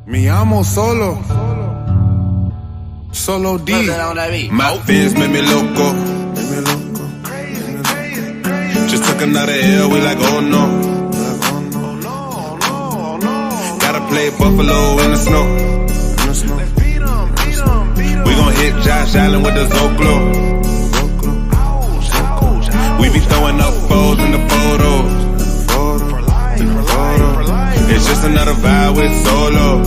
Me amo solo. Solo D. My fans made me loco. Just took another L, we like, oh no. Gotta play Buffalo in the snow. We gon' hit Josh Allen with the Zoclo. We be throwing up foes in the photos. It's just another vibe with solo.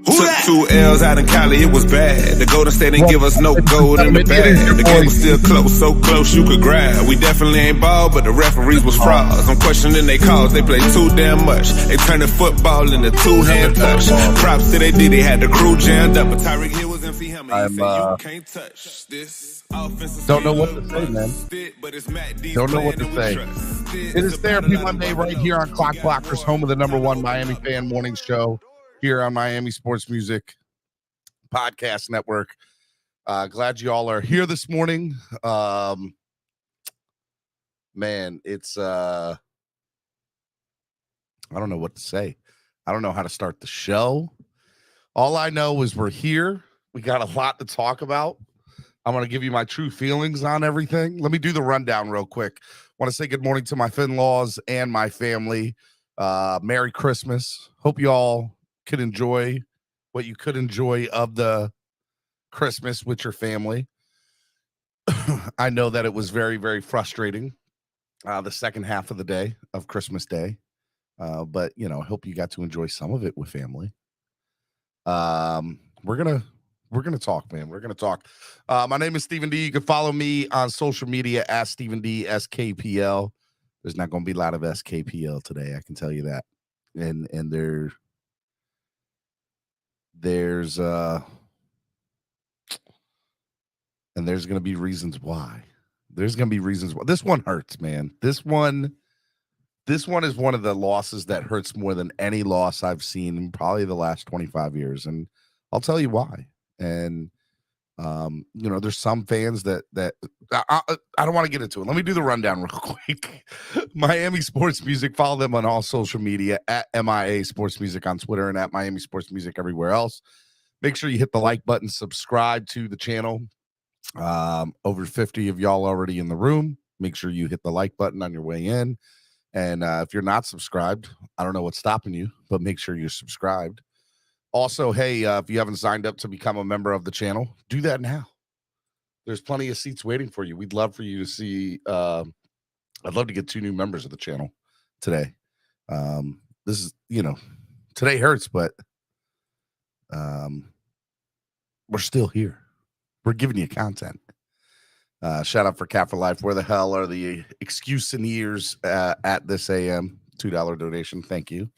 Took 2 L's out in Cali, it was bad. The Golden State didn't give us no gold in the bag. The game was still close, so close you could grab. We definitely ain't ball, but the referees was frauds. I'm questioning they calls, they play too damn much. They turning football into 2-hand touch. Props to they did, they had the crew jammed up. But Tyreek Hill was in for him, and he said, you can't touch this. Don't know what to say, man. Don't know what to say. It is Therapy Monday right here on Clock Blockers, home of the #1 Miami fan morning show here on Miami Sports Music Podcast Network. Glad you all are here this morning. Man, it's I don't know what to say. I don't know how to start the show. All I know is we're here. We got a lot to talk about. I'm going to give you my true feelings on everything. Let me do the rundown real quick. Want to say good morning to my Finlaws and my family. Merry Christmas. Hope you all could enjoy what you could enjoy of the Christmas with your family. I know that it was very, very frustrating, the second half of the day of Christmas Day. But, you know, I hope you got to enjoy some of it with family. We're going to talk, man. We're going to talk. My name is Stephen D. You can follow me on social media at Stephen D. SKPL. There's not going to be a lot of SKPL today. I can tell you that. And there's going to be reasons why. There's going to be reasons why. This one hurts, man. This one is one of the losses that hurts more than any loss I've seen in probably the last 25 years. And I'll tell you why. And, you know, there's some fans that I don't want to get into it. Let me do the rundown real quick. Miami Sports Music. Follow them on all social media at MIA Sports Music on Twitter and at Miami Sports Music everywhere else. Make sure you hit the like button, subscribe to the channel. Over 50 of y'all already in the room. Make sure you hit the like button on your way in. And if you're not subscribed, I don't know what's stopping you, but make sure you're subscribed. Also, hey, if you haven't signed up to become a member of the channel, do that now. There's plenty of seats waiting for you. We'd love for you to see. I'd love to get 2 new members of the channel today. This is, you know, today hurts, but we're still here. We're giving you content. Shout out for Cat for Life. Where the hell are the excusineers at this AM? $2 donation. Thank you.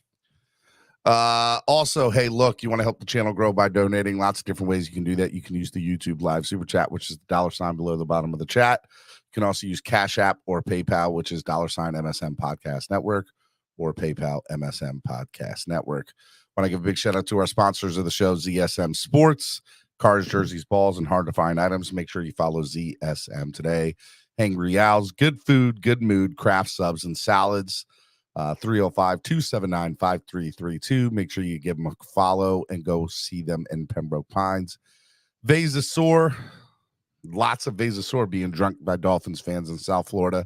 Also, hey, look, you want to help the channel grow by donating. Lots of different ways you can do that. You can use the YouTube live super chat, which is the $sign below the bottom of the chat. You can also use Cash App or PayPal, which is $sign MSM Podcast Network or PayPal MSM Podcast Network. Want to give a big shout out to our sponsors of the show, ZSM Sports, cars, jerseys, balls, and hard to find items. Make sure you follow ZSM today. Hangry Owls, good food, good mood, craft subs and salads. 305-279-5332. Make sure you give them a follow and go see them in Pembroke Pines. Vasasaur, lots of Vasasaur being drunk by Dolphins fans in South Florida,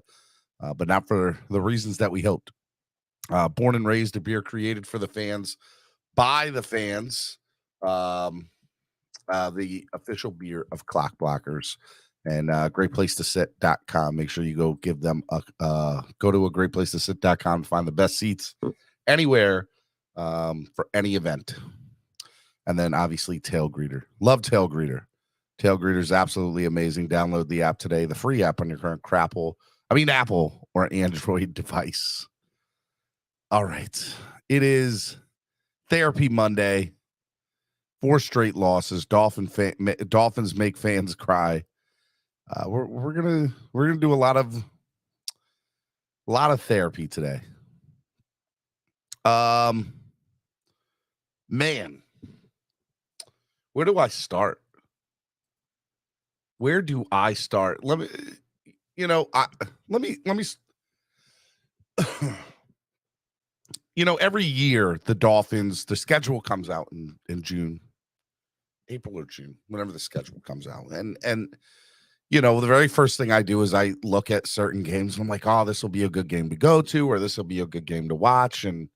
but not for the reasons that we hoped. Born and raised, a beer created for the fans, by the fans, the official beer of Clock Blockers. And greatplacetosit.com. Make sure you go give them go to a greatplacetosit.com to find the best seats anywhere for any event. And then obviously Tail Greeter. Love Tail Greeter. Tail Greeter is absolutely amazing. Download the app today, the free app on your current Apple or Android device. All right. It is Therapy Monday. 4 straight losses. Dolphins make fans cry. We're gonna do a lot of therapy today. Man, where do I start? Let me, let me, every year the Dolphins, the schedule comes out in June, April or June, whenever the schedule comes out. And the very first thing I do is I look at certain games. And I'm like, oh, this will be a good game to go to, or this will be a good game to watch. And,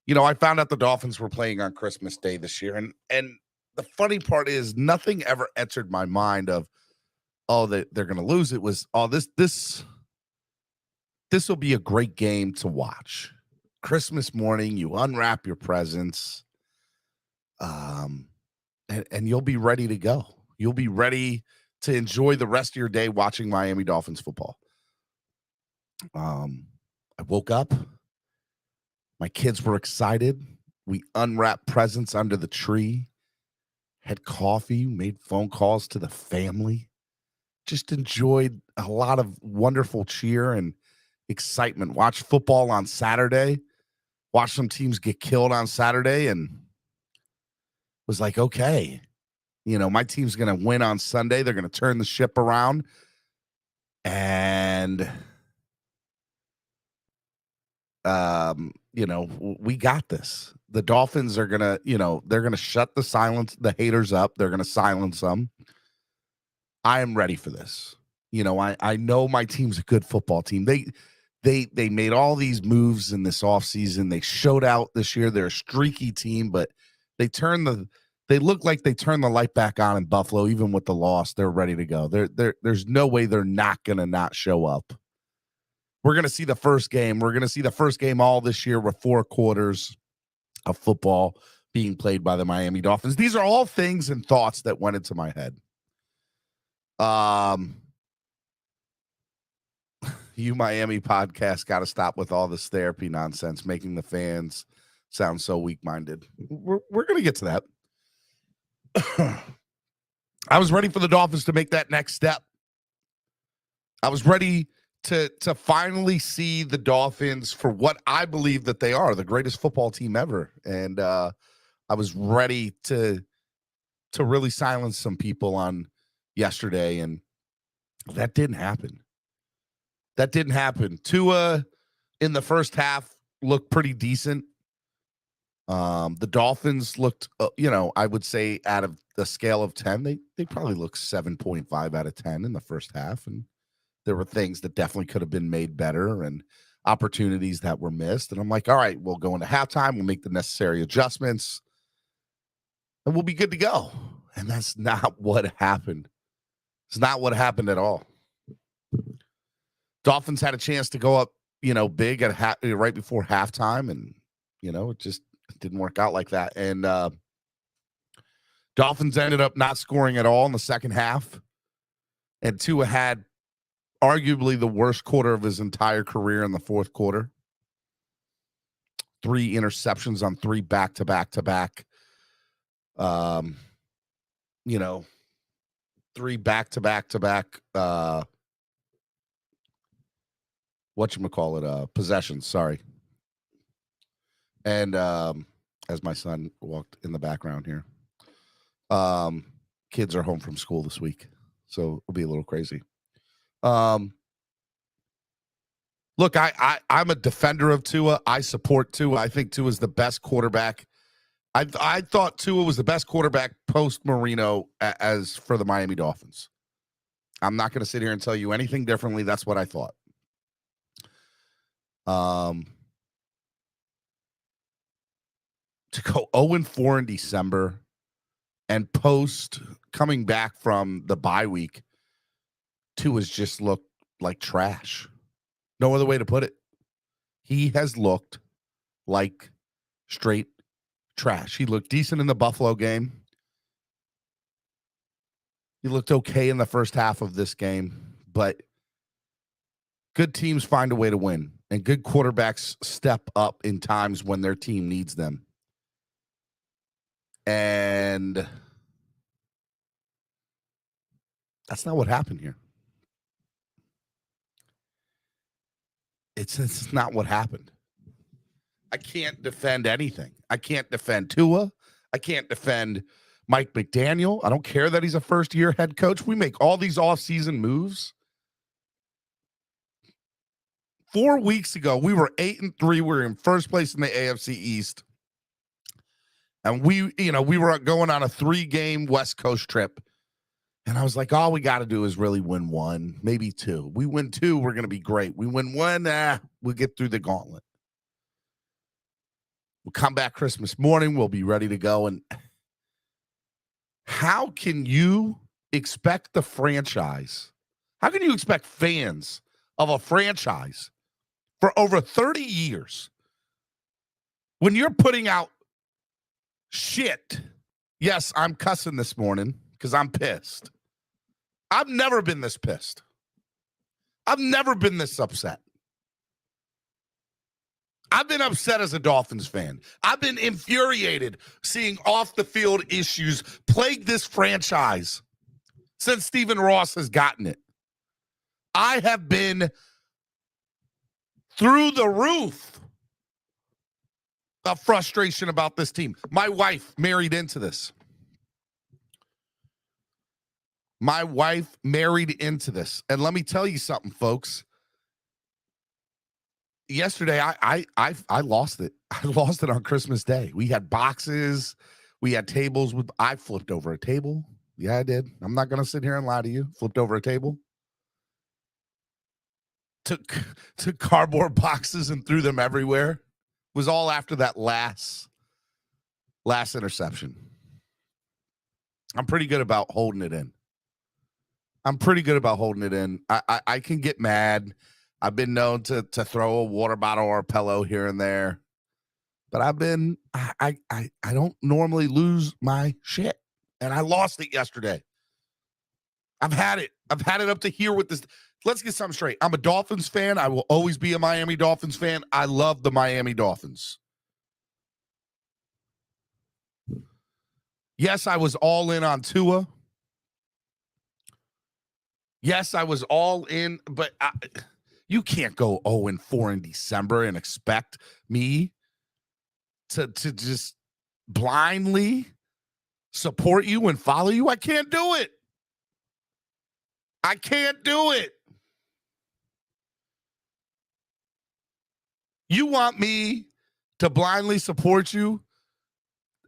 I found out the Dolphins were playing on Christmas Day this year. And the funny part is nothing ever entered my mind of, oh, they're going to lose. It was, oh, this will be a great game to watch. Christmas morning, you unwrap your presents, and you'll be ready to go. You'll be ready to enjoy the rest of your day watching Miami Dolphins football. I woke up. My kids were excited. We unwrapped presents under the tree, had coffee, made phone calls to the family, just enjoyed a lot of wonderful cheer and excitement. Watched football on Saturday, watched some teams get killed on Saturday, and was like, okay, my team's going to win on Sunday. They're going to turn the ship around. And, we got this. The Dolphins are going to, they're going to shut the haters up. They're going to silence them. I am ready for this. I know my team's a good football team. They made all these moves in this offseason. They showed out this year. They're a streaky team, but they look like they turned the light back on in Buffalo. Even with the loss, they're ready to go. There's no way they're not going to not show up. We're going to see the first game. We're going to see the first game all this year with 4 quarters of football being played by the Miami Dolphins. These are all things and thoughts that went into my head. You Miami podcast got to stop with all this therapy nonsense, making the fans sound so weak-minded. We're going to get to that. I was ready for the Dolphins to make that next step. I was ready to finally see the Dolphins for what I believe that they are, the greatest football team ever. And I was ready to really silence some people on yesterday, and that didn't happen. Tua in the first half looked pretty decent. The Dolphins looked, I would say out of the scale of 10, they probably looked 7.5 out of 10 in the first half. And there were things that definitely could have been made better and opportunities that were missed. And I'm like, all right, we'll go into halftime. We'll make the necessary adjustments and we'll be good to go. And that's not what happened. It's not what happened at all. Dolphins had a chance to go up, big at right before halftime. And, it just didn't work out like that. And Dolphins ended up not scoring at all in the second half. And Tua had arguably the worst quarter of his entire career in the fourth quarter. 3 interceptions on 3 back-to-back-to-back. 3 back-to-back-to-back possessions, sorry. And as my son walked in the background here, kids are home from school this week, so it'll be a little crazy. Look, I'm a defender of Tua. I support Tua. I think Tua is the best quarterback. I thought Tua was the best quarterback post Marino as for the Miami Dolphins. I'm not going to sit here and tell you anything differently. That's what I thought. To go 0-4 in December and post coming back from the bye week, Tua's just looked like trash. No other way to put it. He has looked like straight trash. He looked decent in the Buffalo game. He looked okay in the first half of this game, but good teams find a way to win, and good quarterbacks step up in times when their team needs them. And that's not what happened here. It's not what happened. I can't defend anything. I can't defend Tua. I can't defend Mike McDaniel. I don't care that he's a first-year head coach. We make all these off-season moves 4 weeks ago, we were 8-3. We were in first place in the AFC East. And we were going on a 3-game West Coast trip. And I was like, all we got to do is really win 1, maybe 2. We win 2, we're going to be great. We win 1, we'll get through the gauntlet. We'll come back Christmas morning. We'll be ready to go. And how can you expect the franchise? How can you expect fans of a franchise for over 30 years when you're putting out shit? Yes, I'm cussing this morning because I'm pissed. I've never been this pissed. I've never been this upset. I've been upset as a Dolphins fan. I've been infuriated seeing off-the-field issues plague this franchise since Stephen Ross has gotten it. I have been through the roof of frustration about this team. My wife married into this. My wife married into this. And let me tell you something, folks. Yesterday, I lost it. I lost it on Christmas Day. We had boxes. We had tables. I flipped over a table. Yeah, I did. I'm not going to sit here and lie to you. Flipped over a table. Took cardboard boxes and threw them everywhere. It was all after that last interception. I'm pretty good about holding it in. I can get mad. I've been known to throw a water bottle or a pillow here and there, but I don't normally lose my shit, and I lost it yesterday. I've had it up to here with this. Let's get something straight. I'm a Dolphins fan. I will always be a Miami Dolphins fan. I love the Miami Dolphins. Yes, I was all in on Tua. Yes, I was all in, but you can't go 0-4 in December and expect me to just blindly support you and follow you. I can't do it. I can't do it. You want me to blindly support you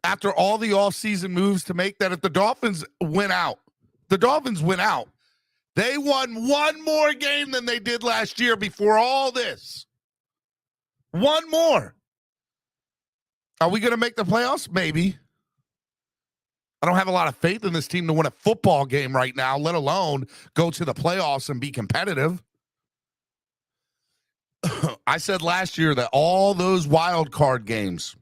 after all the offseason moves to make that if the Dolphins win out, they won one more game than they did last year before all this. One more. Are we going to make the playoffs? Maybe. I don't have a lot of faith in this team to win a football game right now, let alone go to the playoffs and be competitive. I said last year that all those wild card games,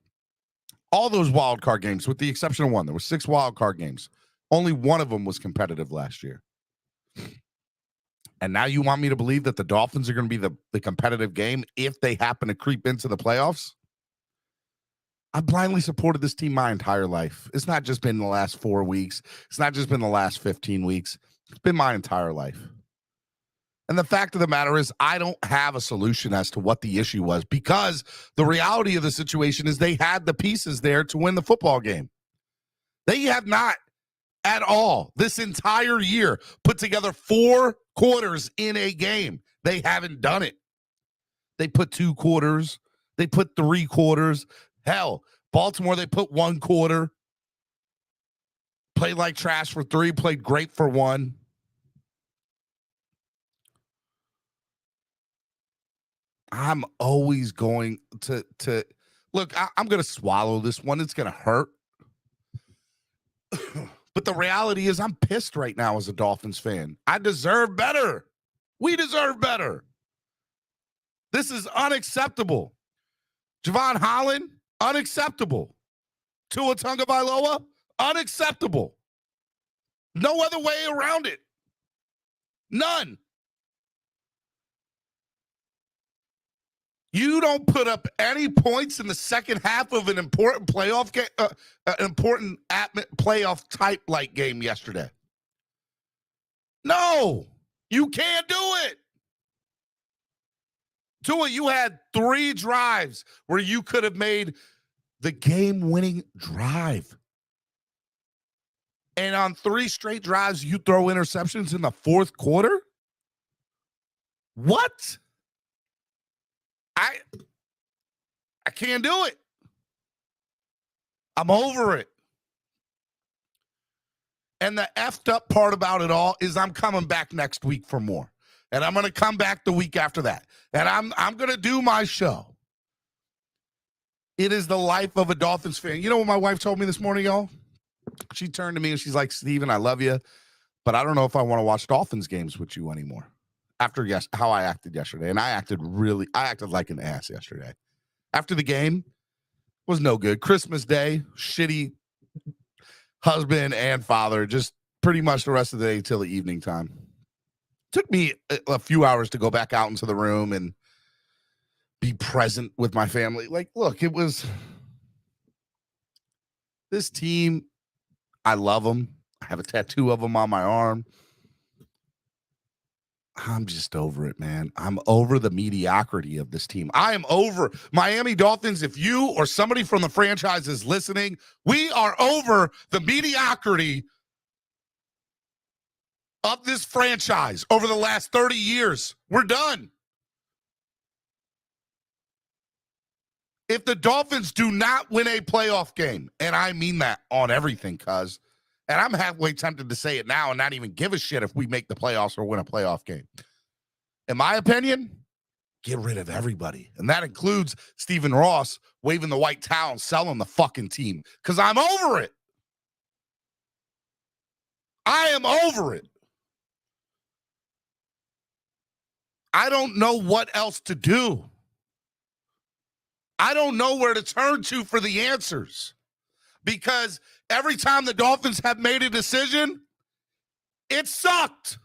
with the exception of one, there were 6 wild card games. Only one of them was competitive last year. And now you want me to believe that the Dolphins are going to be the competitive game if they happen to creep into the playoffs? I blindly supported this team my entire life. It's not just been the last 4 weeks. It's not just been the last 15 weeks. It's been my entire life. And the fact of the matter is I don't have a solution as to what the issue was, because the reality of the situation is they had the pieces there to win the football game. They have not at all this entire year put together 4 quarters in a game. They haven't done it. They put 2 quarters. They put 3 quarters. Hell, Baltimore, they put 1 quarter. Played like trash for 3, played great for 1. I'm always going to look, I'm going to swallow this one. It's going to hurt. But the reality is I'm pissed right now as a Dolphins fan. I deserve better. We deserve better. This is unacceptable. Javon Holland, unacceptable. Tua Tagovailoa, unacceptable. No other way around it. None. You don't put up any points in the second half of an important playoff game, playoff type like game yesterday. No, you can't do it. Tua, you had 3 drives where you could have made the game-winning drive. And on 3 straight drives, you throw interceptions in the 4th quarter? What? I can't do it. I'm over it. And the effed up part about it all is I'm coming back next week for more. And I'm going to come back the week after that. And I'm going to do my show. It is the life of a Dolphins fan. You know what my wife told me this morning, y'all? She turned to me and she's like, Steven, I love you, but I don't know if I want to watch Dolphins games with you anymore. After how I acted yesterday. And I acted like an ass yesterday. After the game, was no good. Christmas Day, shitty husband and father, just pretty much the rest of the day till the evening time. Took me a few hours to go back out into the room and be present with my family. Like, look, it was this team. I love them. I have a tattoo of them on my arm. I'm just over it, man. I'm over the mediocrity of this team. I am over Miami Dolphins. If you or somebody from the franchise is listening, we are over the mediocrity of this franchise over the last 30 years. We're done. If the Dolphins do not win a playoff game, and I mean that on everything, cuz, and I'm halfway tempted to say it now and not even give a shit if we make the playoffs or win a playoff game. In my opinion, get rid of everybody. And that includes Stephen Ross waving the white towel and selling the fucking team. Because I'm over it. I am over it. I don't know what else to do. I don't know where to turn to for the answers. Because every time the Dolphins have made a decision, it sucked.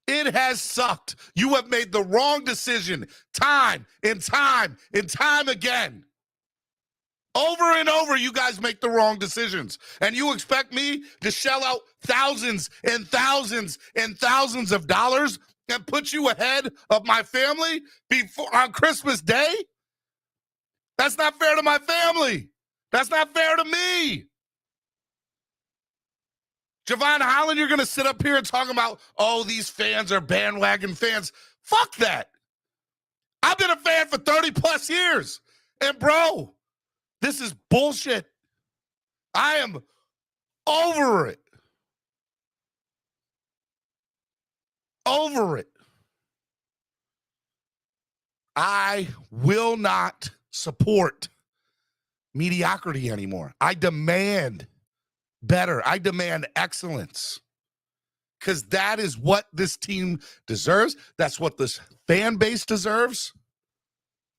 It has sucked. You have made the wrong decision time and time and time again. Over and over, you guys make the wrong decisions. And you expect me to shell out thousands and thousands and thousands of dollars and put you ahead of my family before on Christmas Day? That's not fair to my family. That's not fair to me. Javon Holland, you're going to sit up here and talk about, oh, these fans are bandwagon fans. Fuck that. I've been a fan for 30 plus years. And bro, this is bullshit. I am over it. Over it. I will not support mediocrity anymore. I demand better. I demand excellence. Because that is what this team deserves. That's what this fan base deserves.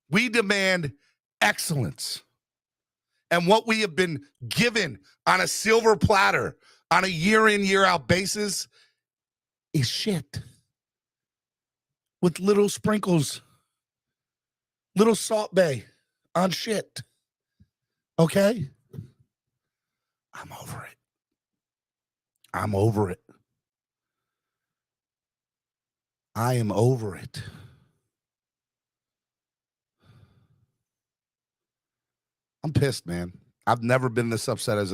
We demand excellence. And what we have been given on a silver platter on a year-in, year-out basis is shit. With little sprinkles, little Salt Bay on shit. Okay? I'm over it. I'm over it. I am over it. I'm pissed, man. I've never been this upset as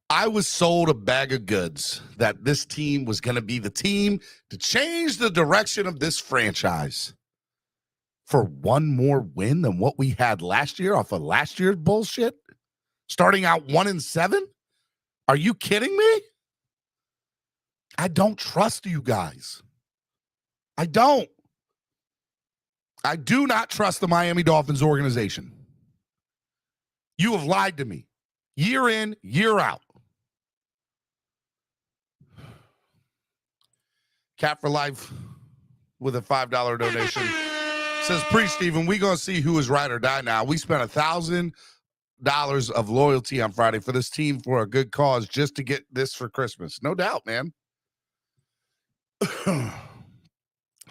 I was sold a bag of goods that this team was going to be the team to change the direction of this franchise for one more win than what we had last year off of last year's bullshit. Starting out 1-7? Are you kidding me? I don't trust you guys. I don't. I do not trust the Miami Dolphins organization. You have lied to me. Year in, year out. Cat for Life with a $5 donation says, Preach, Stephen, we going to see who is right or die now. We spent $1,000 of loyalty on Friday for this team for a good cause just to get this for Christmas. No doubt, man.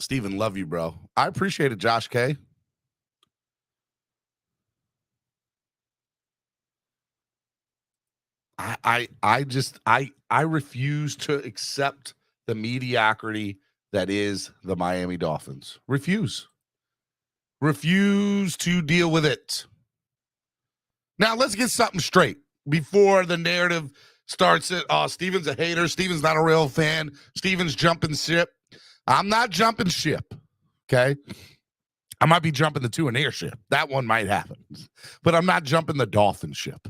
Stephen, love you, bro. I appreciate it, Josh K. I refuse to accept the mediocrity that is the Miami Dolphins. Refuse to deal with it. Now, let's get something straight before the narrative starts. Steven's a hater. Steven's not a real fan. Steven's jumping ship. I'm not jumping ship, okay? I might be jumping the two in air ship. That one might happen. But I'm not jumping the Dolphin ship.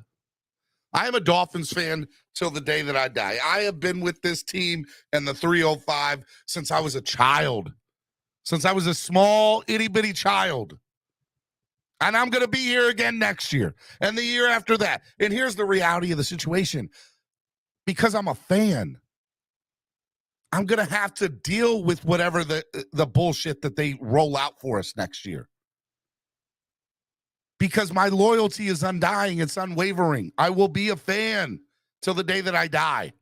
I am a Dolphins fan till the day that I die. I have been with this team and the 305 since I was a child, since I was a small, itty-bitty child. And I'm going to be here again next year and the year after that. And here's the reality of the situation. Because I'm a fan, I'm going to have to deal with whatever the bullshit that they roll out for us next year. Because my loyalty is undying. It's unwavering. I will be a fan till the day that I die,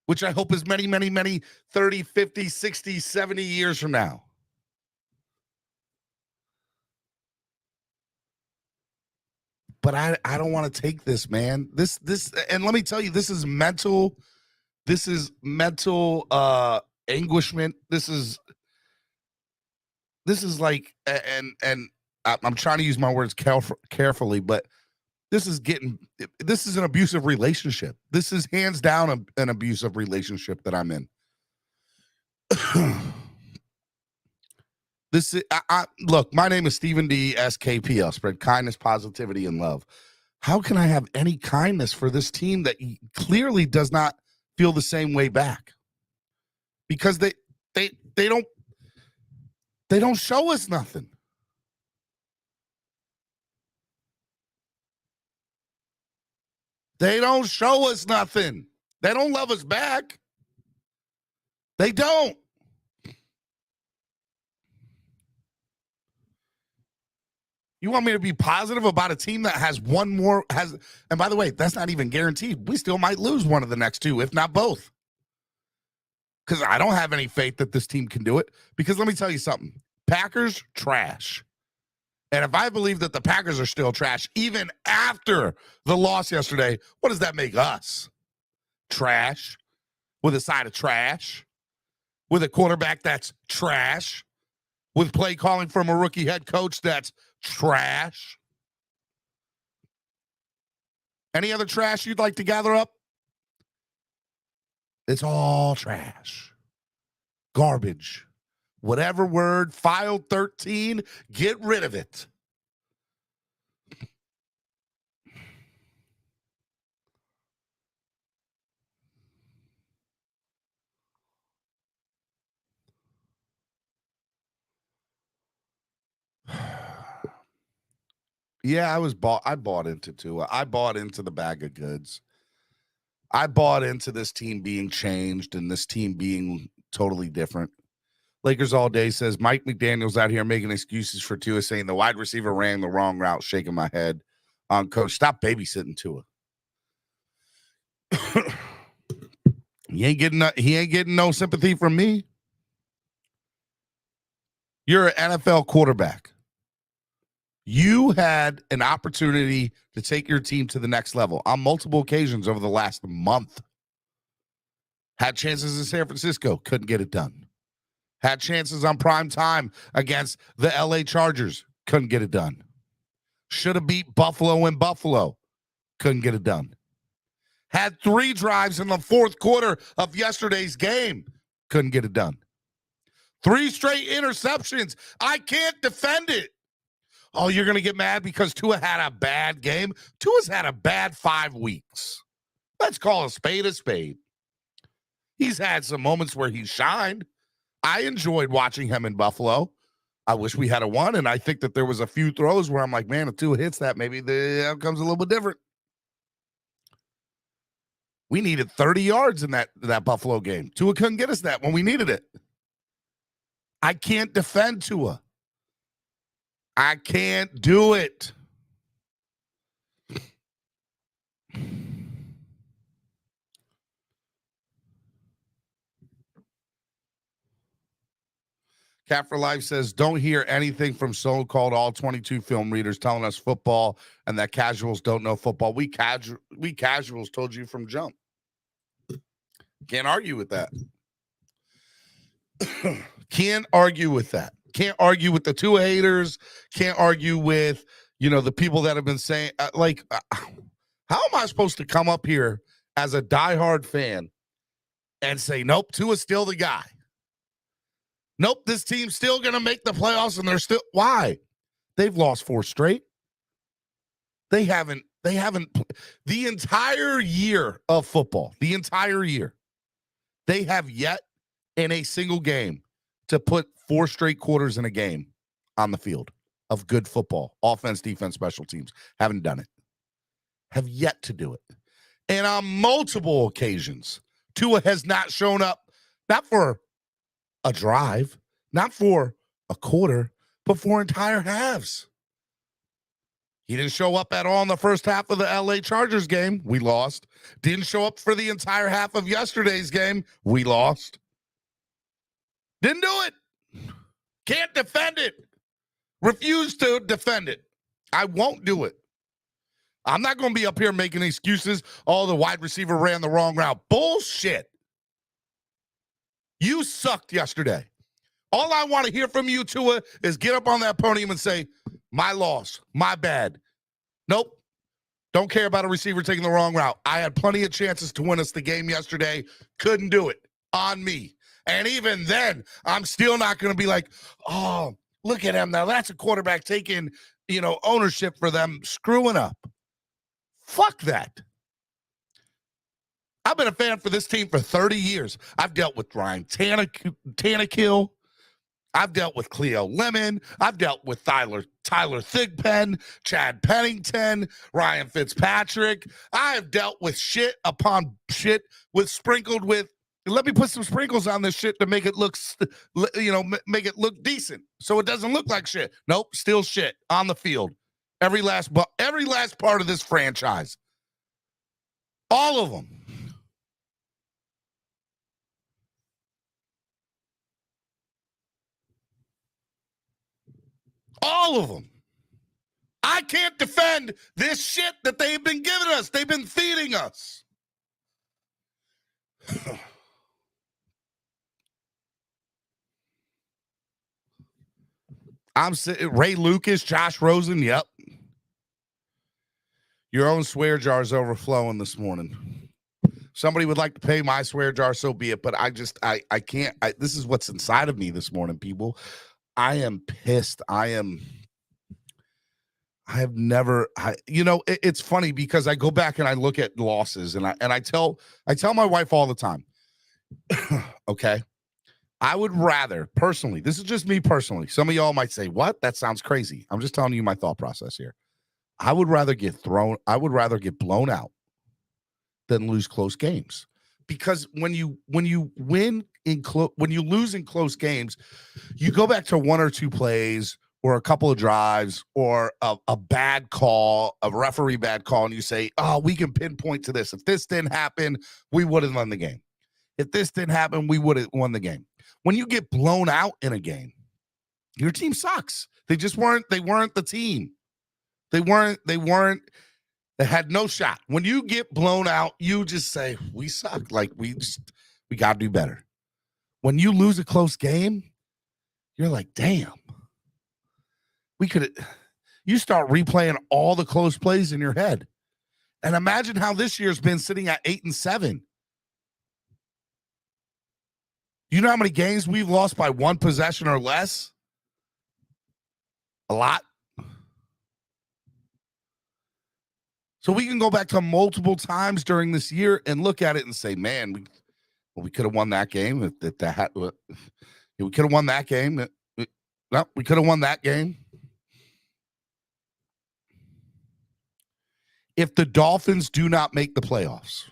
which I hope is many, many, many 30, 50, 60, 70 years from now. But I don't want to take this, man. This, and let me tell you, this is mental anguishment. This is like, and I'm trying to use my words carefully, but this is an abusive relationship. This is hands down an abusive relationship that I'm in. Look, my name is Stephen D. SKPL. Spread kindness, positivity, and love. How can I have any kindness for this team that clearly does not feel the same way back? Because they don't show us nothing. They don't show us nothing. They don't love us back. They don't. You want me to be positive about a team that has one more, and by the way, that's not even guaranteed. We still might lose one of the next two, if not both. Because I don't have any faith that this team can do it. Because let me tell you something. Packers, trash. And if I believe that the Packers are still trash, even after the loss yesterday, what does that make us? Trash. With a side of trash. With a quarterback that's trash. With play calling from a rookie head coach that's trash. Any other trash you'd like to gather up? It's all trash. Garbage. Whatever word, file 13, get rid of it. Yeah, I bought into Tua. I bought into the bag of goods. I bought into this team being changed and this team being totally different. Lakers all day says Mike McDaniel's out here making excuses for Tua, saying the wide receiver ran the wrong route, shaking my head. Coach, stop babysitting Tua. He ain't getting no sympathy from me. You're an NFL quarterback. You had an opportunity to take your team to the next level on multiple occasions over the last month. Had chances in San Francisco, couldn't get it done. Had chances on prime time against the LA Chargers, couldn't get it done. Should have beat Buffalo in Buffalo, couldn't get it done. Had 3 drives in the fourth quarter of yesterday's game, couldn't get it done. 3 straight interceptions. I can't defend it. Oh, you're going to get mad because Tua had a bad game? Tua's had a bad 5 weeks. Let's call a spade a spade. He's had some moments where he shined. I enjoyed watching him in Buffalo. I wish we had a one, and I think that there was a few throws where I'm like, man, if Tua hits that, maybe the outcome's a little bit different. We needed 30 yards in that Buffalo game. Tua couldn't get us that when we needed it. I can't defend Tua. I can't do it. Cat for Life says, don't hear anything from so-called all 22 film readers telling us football and that casuals don't know football. We casuals told you from jump. Can't argue with that. Can't argue with that. Can't argue with the Tua haters. Can't argue with, the people that have been saying, how am I supposed to come up here as a diehard fan and say, nope, Tua's still the guy? Nope, this team's still going to make the playoffs, and they're still – why? They've lost 4 straight. They haven't – the entire year of football, the entire year, they have yet in a single game to put 4 straight quarters in a game on the field of good football, offense, defense, special teams. Haven't done it. Have yet to do it. And on multiple occasions, Tua has not shown up, not for a drive, not for a quarter, but for entire halves. He didn't show up at all in the first half of the LA Chargers game. We lost. Didn't show up for the entire half of yesterday's game. We lost. Didn't do it. Can't defend it. Refuse to defend it. I won't do it. I'm not going to be up here making excuses. Oh, the wide receiver ran the wrong route. Bullshit. You sucked yesterday. All I want to hear from you, Tua, is get up on that podium and say, my loss, my bad. Nope. Don't care about a receiver taking the wrong route. I had plenty of chances to win us the game yesterday. Couldn't do it. On me. And even then, I'm still not going to be like, oh, look at him. Now that's a quarterback taking, ownership for them screwing up. Fuck that. I've been a fan for this team for 30 years. I've dealt with Ryan Tannehill. I've dealt with Cleo Lemon. I've dealt with Tyler Thigpen, Chad Pennington, Ryan Fitzpatrick. I have dealt with shit upon shit sprinkled with, let me put some sprinkles on this shit to make it look, make it look decent. So it doesn't look like shit. Nope, still shit on the field. Every last part of this franchise. All of them. All of them. I can't defend this shit that they've been giving us. They've been feeding us. I'm sitting, Ray Lucas, Josh Rosen, yep. Your own swear jar's overflowing this morning. Somebody would like to pay my swear jar, so be it. But I can't. This is what's inside of me this morning, people. I am pissed. It's funny because I go back and I look at losses and I tell my wife all the time, okay, I would rather personally, this is just me personally. Some of y'all might say, what? That sounds crazy. I'm just telling you my thought process here. I would rather get blown out than lose close games. Because when you lose in close games, you go back to 1 or 2 plays or a couple of drives or a bad call, a referee bad call, and you say, oh, we can pinpoint to this. If this didn't happen, we would have won the game. If this didn't happen, we would have won the game. When you get blown out in a game, your team sucks. They weren't the team. They had no shot. When you get blown out, you just say, we suck. Like we got to do better. When you lose a close game, you're like, damn. You start replaying all the close plays in your head. And imagine how this year's been sitting at 8-7. You know how many games we've lost by 1 possession or less? A lot. So we can go back to multiple times during this year and look at it and say, man, we could have won that game. We could have won that game. No, we could have won that game. If the Dolphins do not make the playoffs,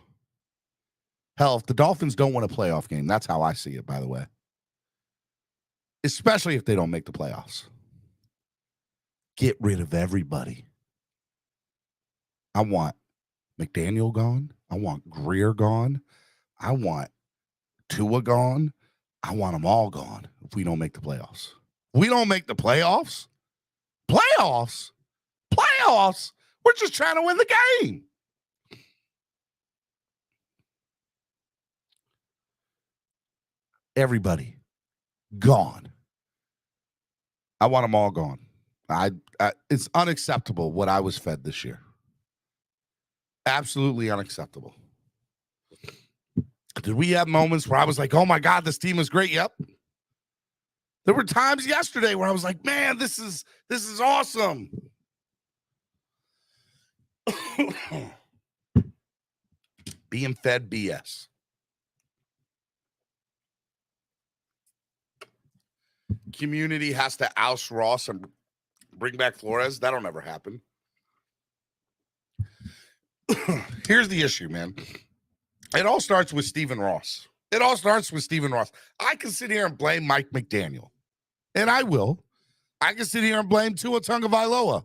hell, if the Dolphins don't win a playoff game, that's how I see it, by the way. Especially if they don't make the playoffs. Get rid of everybody. I want McDaniel gone. I want Greer gone. I want Tua gone. I want them all gone if we don't make the playoffs. We don't make the playoffs? Playoffs? We're just trying to win the game. Everybody gone. I want them all gone. It's unacceptable what I was fed this year. Absolutely unacceptable. Did we have moments where I was like, oh my God, this team is great? Yep. There were times yesterday where I was like, man, this is awesome. Being fed BS. Community has to oust Ross and bring back Flores. That'll never happen. Here's the issue, man. It all starts with Stephen Ross. I can sit here and blame Mike McDaniel, and I will. I can sit here and blame Tua Tagovailoa,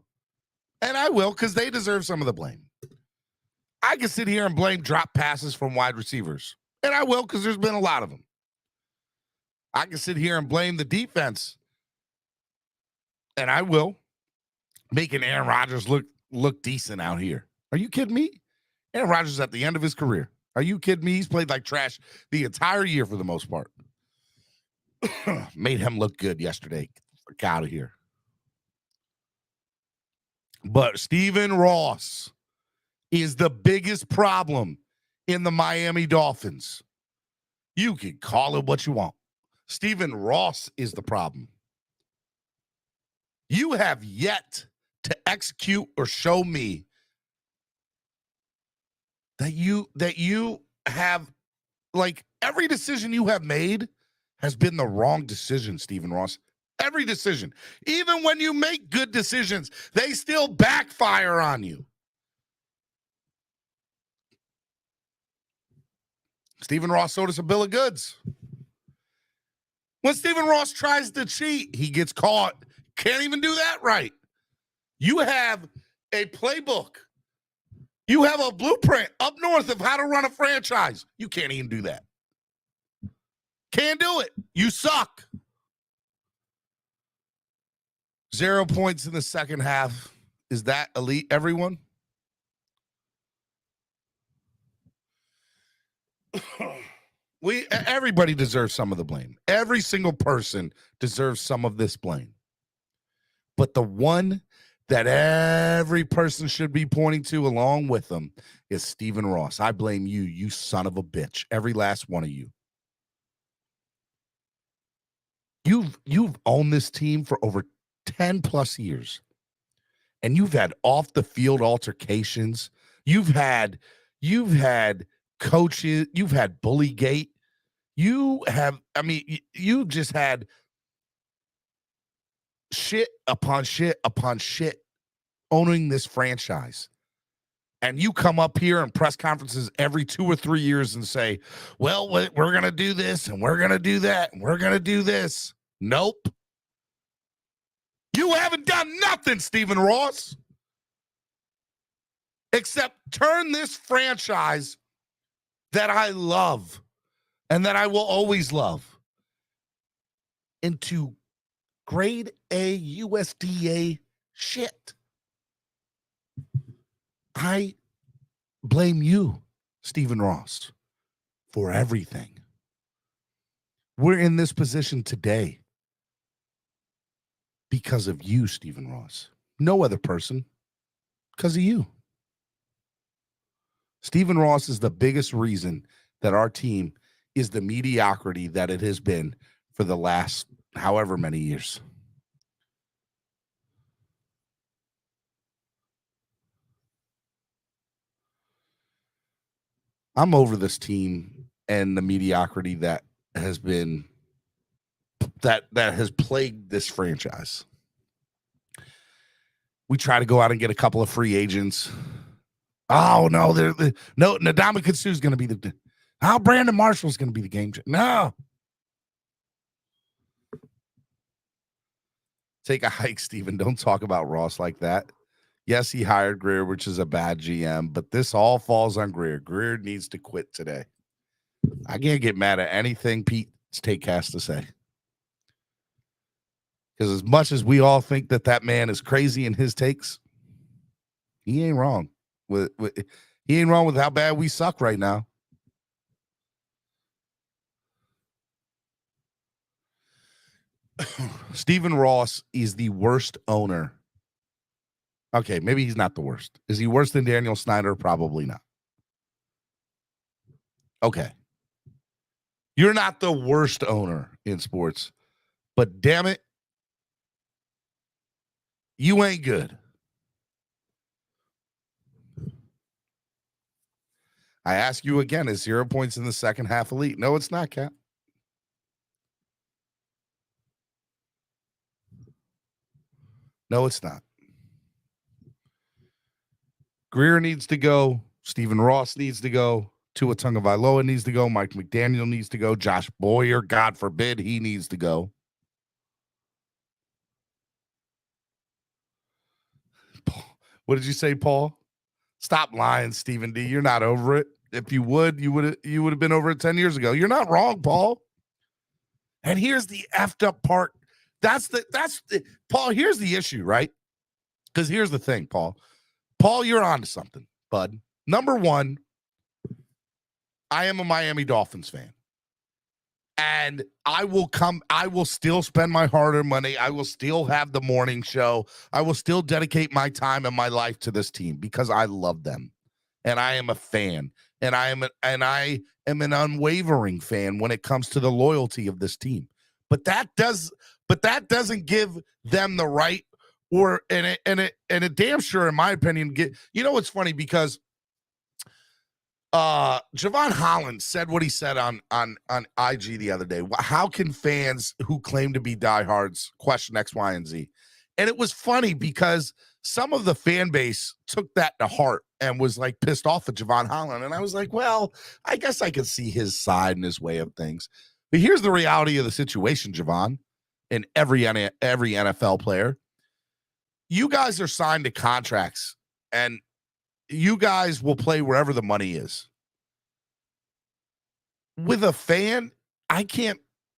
and I will, because they deserve some of the blame. I can sit here and blame drop passes from wide receivers, and I will, because there's been a lot of them. I can sit here and blame the defense, and I will, making Aaron Rodgers look decent out here. Are you kidding me? Aaron Rodgers is at the end of his career. Are you kidding me? He's played like trash the entire year for the most part. Made him look good yesterday. Get out of here. But Stephen Ross is the biggest problem in the Miami Dolphins. You can call it what you want. Stephen Ross is the problem. You have yet to execute or show me that you have, like, every decision you have made has been the wrong decision, Stephen Ross. Every decision. Even when you make good decisions, they still backfire on you. Stephen Ross sold us a bill of goods. When Stephen Ross tries to cheat, he gets caught. Can't even do that right. You have a playbook. You have a blueprint up north of how to run a franchise. You can't even do that. Can't do it. You suck. 0 points in the second half. Is that elite, everyone? Everybody deserves some of the blame. Every single person deserves some of this blame. But the one that every person should be pointing to along with them is Stephen Ross. I blame you, you son of a bitch. Every last one of you. You've owned this team for over 10 plus years. And you've had off the field altercations. You've had coaches, you've had bullygate. You just had shit upon shit upon shit owning this franchise. And you come up here in press conferences every 2 or 3 years and say, well, we're going to do this and we're going to do that and we're going to do this. Nope. You haven't done nothing, Stephen Ross, except turn this franchise that I love and that I will always love into grade A USDA shit. I blame you, Stephen Ross, for everything. We're in this position today because of you, Stephen Ross. No other person. Because of you. Stephen Ross is the biggest reason that our team is the mediocrity that it has been for the last however many years. I'm over this team and the mediocrity that has been that has plagued this franchise. We try to go out and get a couple of free agents. Oh no, no, Ndamukong Suh's going to be the. How Brandon Marshall's going to be the game changer? No. Take a hike, Stephen. Don't talk about Ross like that. Yes, he hired Greer, which is a bad GM, but this all falls on Greer. Greer needs to quit today. I can't get mad at anything Pete's take has to say. Because as much as we all think that man is crazy in his takes, he ain't wrong. He ain't wrong with how bad we suck right now. Stephen Ross is the worst owner. Okay, maybe he's not the worst. Is he worse than Daniel Snyder? Probably not. Okay. You're not the worst owner in sports, But damn it, you ain't good. I ask you again, is 0 points in the second half elite? No, it's not, Cap. No, it's not. Greer needs to go. Stephen Ross needs to go. Tua Tagovailoa needs to go. Mike McDaniel needs to go. Josh Boyer, God forbid, he needs to go. What did you say, Paul? Stop lying, Stephen D. You're not over it. If you would have been over it 10 years ago. You're not wrong, Paul. And here's the effed up part. That's the Paul, here's the issue, right? Because here's the thing, Paul. Paul, you're on to something, bud. Number one, I am a Miami Dolphins fan. And I will still spend my hard-earned money. I will still have the morning show. I will still dedicate my time and my life to this team because I love them. And I am a fan. And I am an unwavering fan when it comes to the loyalty of this team. But that doesn't give them the right and a damn sure, in my opinion, it's funny because Javon Holland said what he said on IG the other day. How can fans who claim to be diehards question X, Y, and Z? And it was funny because some of the fan base took that to heart and was like pissed off at Javon Holland. And I was like, well, I guess I could see his side and his way of things. But here's the reality of the situation, Javon, and every NFL player. You guys are signed to contracts, and you guys will play wherever the money is. With a fan,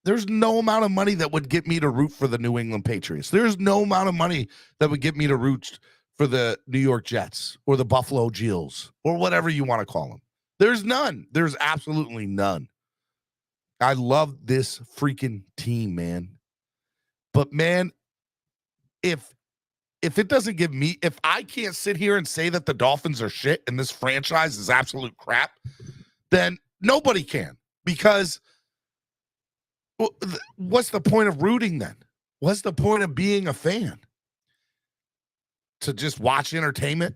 there's no amount of money that would get me to root for the New England Patriots. There's no amount of money that would get me to root for the New York Jets or the Buffalo Bills or whatever you want to call them. There's none. There's absolutely none. I love this freaking team, man. But man, if it doesn't give me, if I can't sit here and say that the Dolphins are shit and this franchise is absolute crap, then nobody can. Because what's the point of rooting then? What's the point of being a fan? To just watch entertainment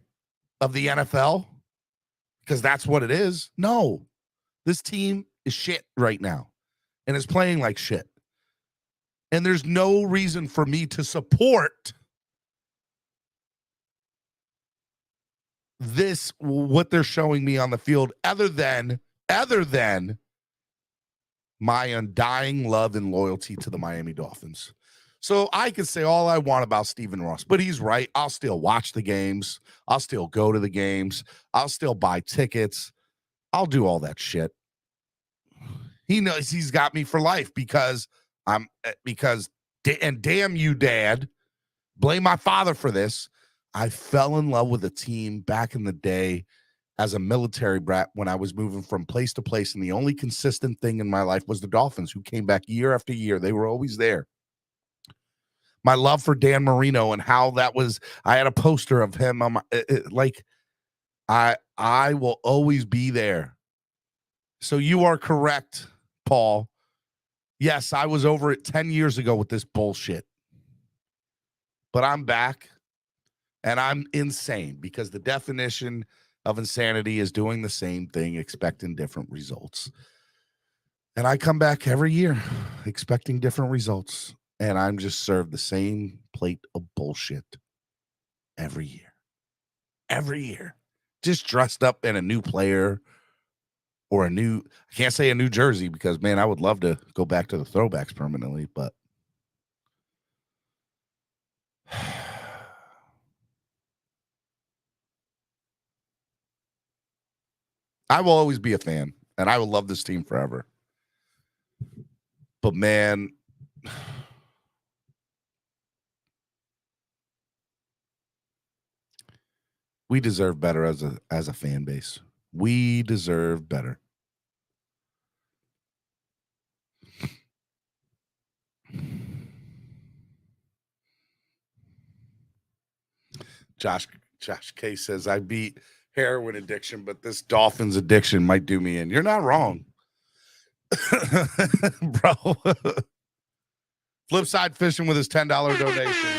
of the NFL? Because that's what it is? No. This team is shit right now and is playing like shit. And there's no reason for me to support what they're showing me on the field other than my undying love and loyalty to the Miami Dolphins. So I can say all I want about Stephen Ross, but he's right. I'll still watch the games. I'll still go to the games. I'll still buy tickets. I'll do all that shit. He knows he's got me for life because damn you, Dad. Blame my father for this. I fell in love with a team back in the day as a military brat when I was moving from place to place. And the only consistent thing in my life was the Dolphins, who came back year after year. They were always there. My love for Dan Marino and how that was, I had a poster of him on I will always be there. So you are correct, Paul. Yes, I was over it 10 years ago with this bullshit. But I'm back. And I'm insane because the definition of insanity is doing the same thing, expecting different results. And I come back every year expecting different results. And I'm just served the same plate of bullshit every year. Every year. Just dressed up in a new player or I can't say a new jersey because, man, I would love to go back to the throwbacks permanently, but I will always be a fan, and I will love this team forever. But, man, we deserve better as a fan base. We deserve better. Josh K says, I beat heroin addiction, but this Dolphins addiction might do me in. You're not wrong. Bro. Flipside Fishing with his $10 donation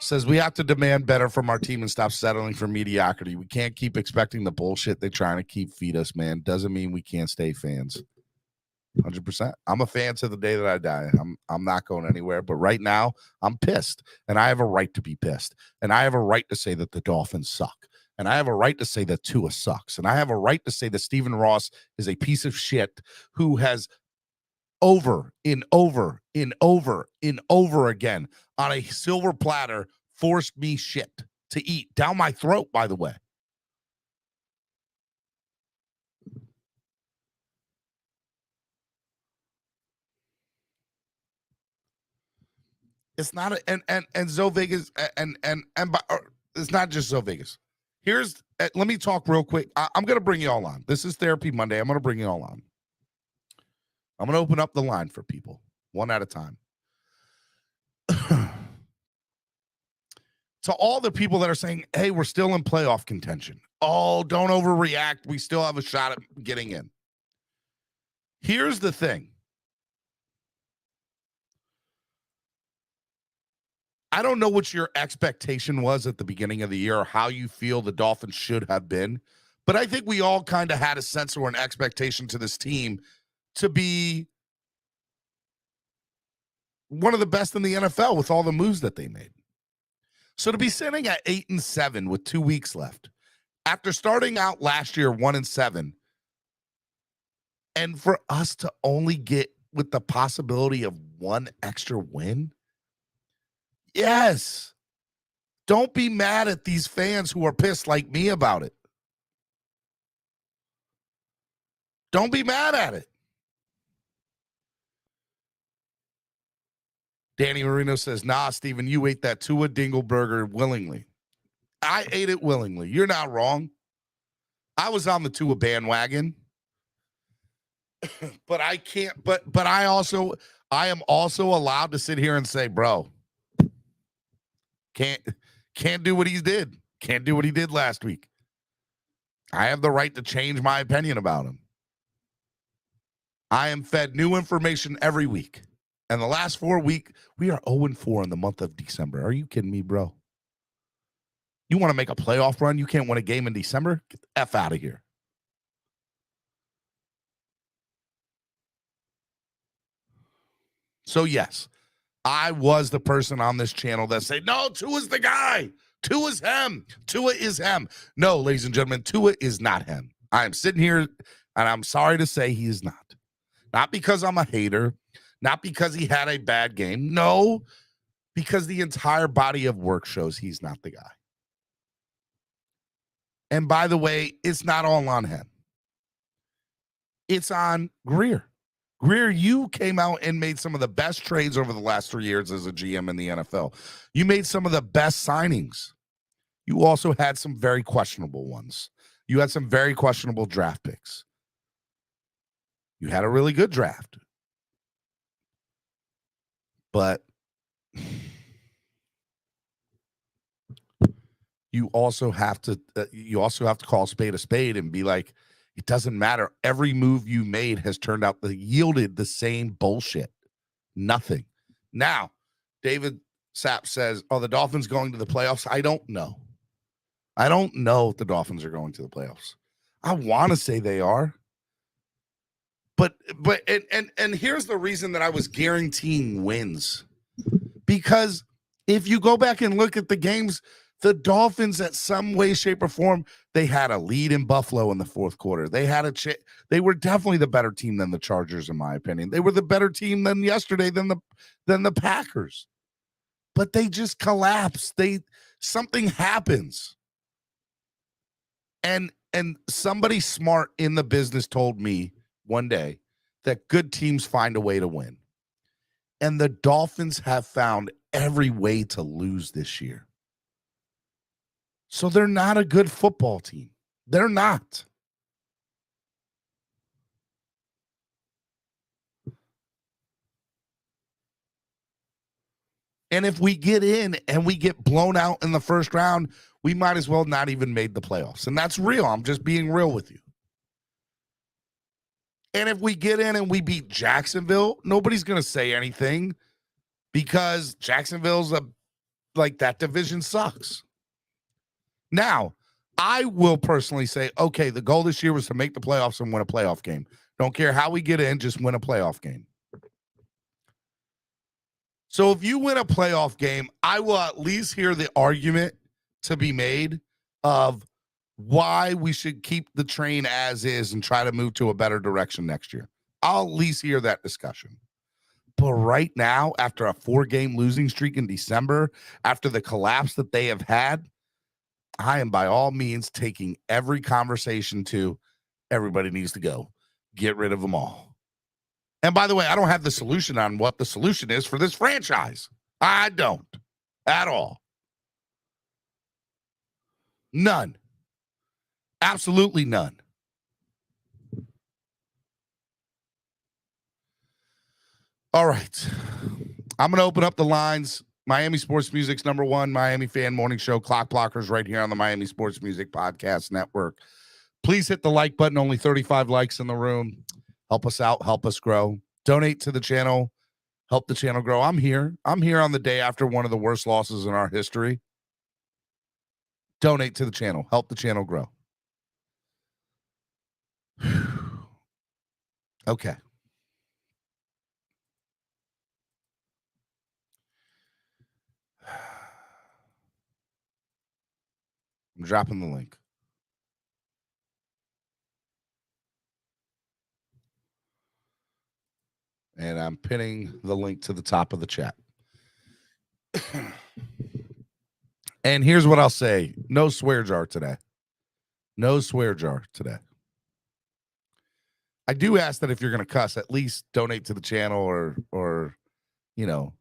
says we have to demand better from our team and stop settling for mediocrity. We can't keep expecting the bullshit they're trying to feed us, man. Doesn't mean we can't stay fans. 100%. I'm a fan to the day that I die. I'm not going anywhere. But right now, I'm pissed. And I have a right to be pissed. And I have a right to say that the Dolphins suck. And I have a right to say that Tua sucks. And I have a right to say that Stephen Ross is a piece of shit who has over and over again on a silver platter forced me shit to eat down my throat, by the way. It's not a, and Zo Vegas and it's not just Zo Vegas. Let me talk real quick. I'm going to bring you all on. This is Therapy Monday. I'm going to bring you all on. I'm going to open up the line for people one at a time. To all the people that are saying, hey, we're still in playoff contention. Oh, don't overreact. We still have a shot at getting in. Here's the thing. I don't know what your expectation was at the beginning of the year or how you feel the Dolphins should have been, but I think we all kind of had a sense or an expectation to this team to be one of the best in the NFL with all the moves that they made. So to be sitting at 8-7 with 2 weeks left, after starting out last year 1-7, and for us to only get with the possibility of one extra win, yes. Don't be mad at these fans who are pissed like me about it. Don't be mad at it. Danny Marino says, nah, Steven, you ate that Tua Dingleburger willingly. I ate it willingly. You're not wrong. I was on the Tua bandwagon. But I can't, but I am also allowed to sit here and say, bro, can't do what he did. Can't do what he did last week. I have the right to change my opinion about him. I am fed new information every week. And the last 4 weeks, we are 0-4 in the month of December. Are you kidding me, bro? You want to make a playoff run? You can't win a game in December? Get the F out of here. So, yes, I was the person on this channel that said, no, Tua's the guy. Tua's him. Tua is him. No, ladies and gentlemen, Tua is not him. I am sitting here, and I'm sorry to say he is not. Not because I'm a hater. Not because he had a bad game. No, because the entire body of work shows he's not the guy. And by the way, it's not all on him. It's on Greer. Greer, you came out and made some of the best trades over the last 3 years as a GM in the NFL. You made some of the best signings. You also had some very questionable ones. You had some very questionable draft picks. You had a really good draft. But you also have to call a spade and be like, it doesn't matter. Every move you made has turned out to yielded the same bullshit. Nothing. Now, David Sapp says, are the Dolphins going to the playoffs? I don't know. I don't know if the Dolphins are going to the playoffs. I want to say they are. But here's the reason that I was guaranteeing wins. Because if you go back and look at the games, the Dolphins, at some way, shape, or form, they had a lead in Buffalo in the fourth quarter. They had they were definitely the better team than the Chargers, in my opinion. They were the better team than yesterday than the Packers. But they just collapsed. Something happens. And somebody smart in the business told me one day that good teams find a way to win. And the Dolphins have found every way to lose this year. So they're not a good football team. They're not. And if we get in and we get blown out in the first round, we might as well not even made the playoffs. And that's real. I'm just being real with you. And if we get in and we beat Jacksonville, nobody's going to say anything because Jacksonville's like that division sucks. Now, I will personally say, okay, the goal this year was to make the playoffs and win a playoff game. Don't care how we get in, just win a playoff game. So if you win a playoff game, I will at least hear the argument to be made of why we should keep the train as is and try to move to a better direction next year. I'll at least hear that discussion. But right now, after a 4-game losing streak in December, after the collapse that they have had, I am by all means taking every conversation to everybody needs to go. Get rid of them all. And by the way, I don't have the solution on what the solution is for this franchise. I don't at all. None. Absolutely none. All right. I'm going to open up the lines. Miami Sports Music's #1 Miami fan morning show, Clock Blockers, right here on the Miami Sports Music Podcast Network. Please hit the like button. Only 35 likes in the room. Help us out. Help us grow. Donate to the channel. Help the channel grow. I'm here. I'm here on the day after one of the worst losses in our history. Donate to the channel. Help the channel grow. Okay. I'm dropping the link. And I'm pinning the link to the top of the chat. And here's what I'll say. No swear jar today. No swear jar today. I do ask that if you're going to cuss, at least donate to the channel or you know,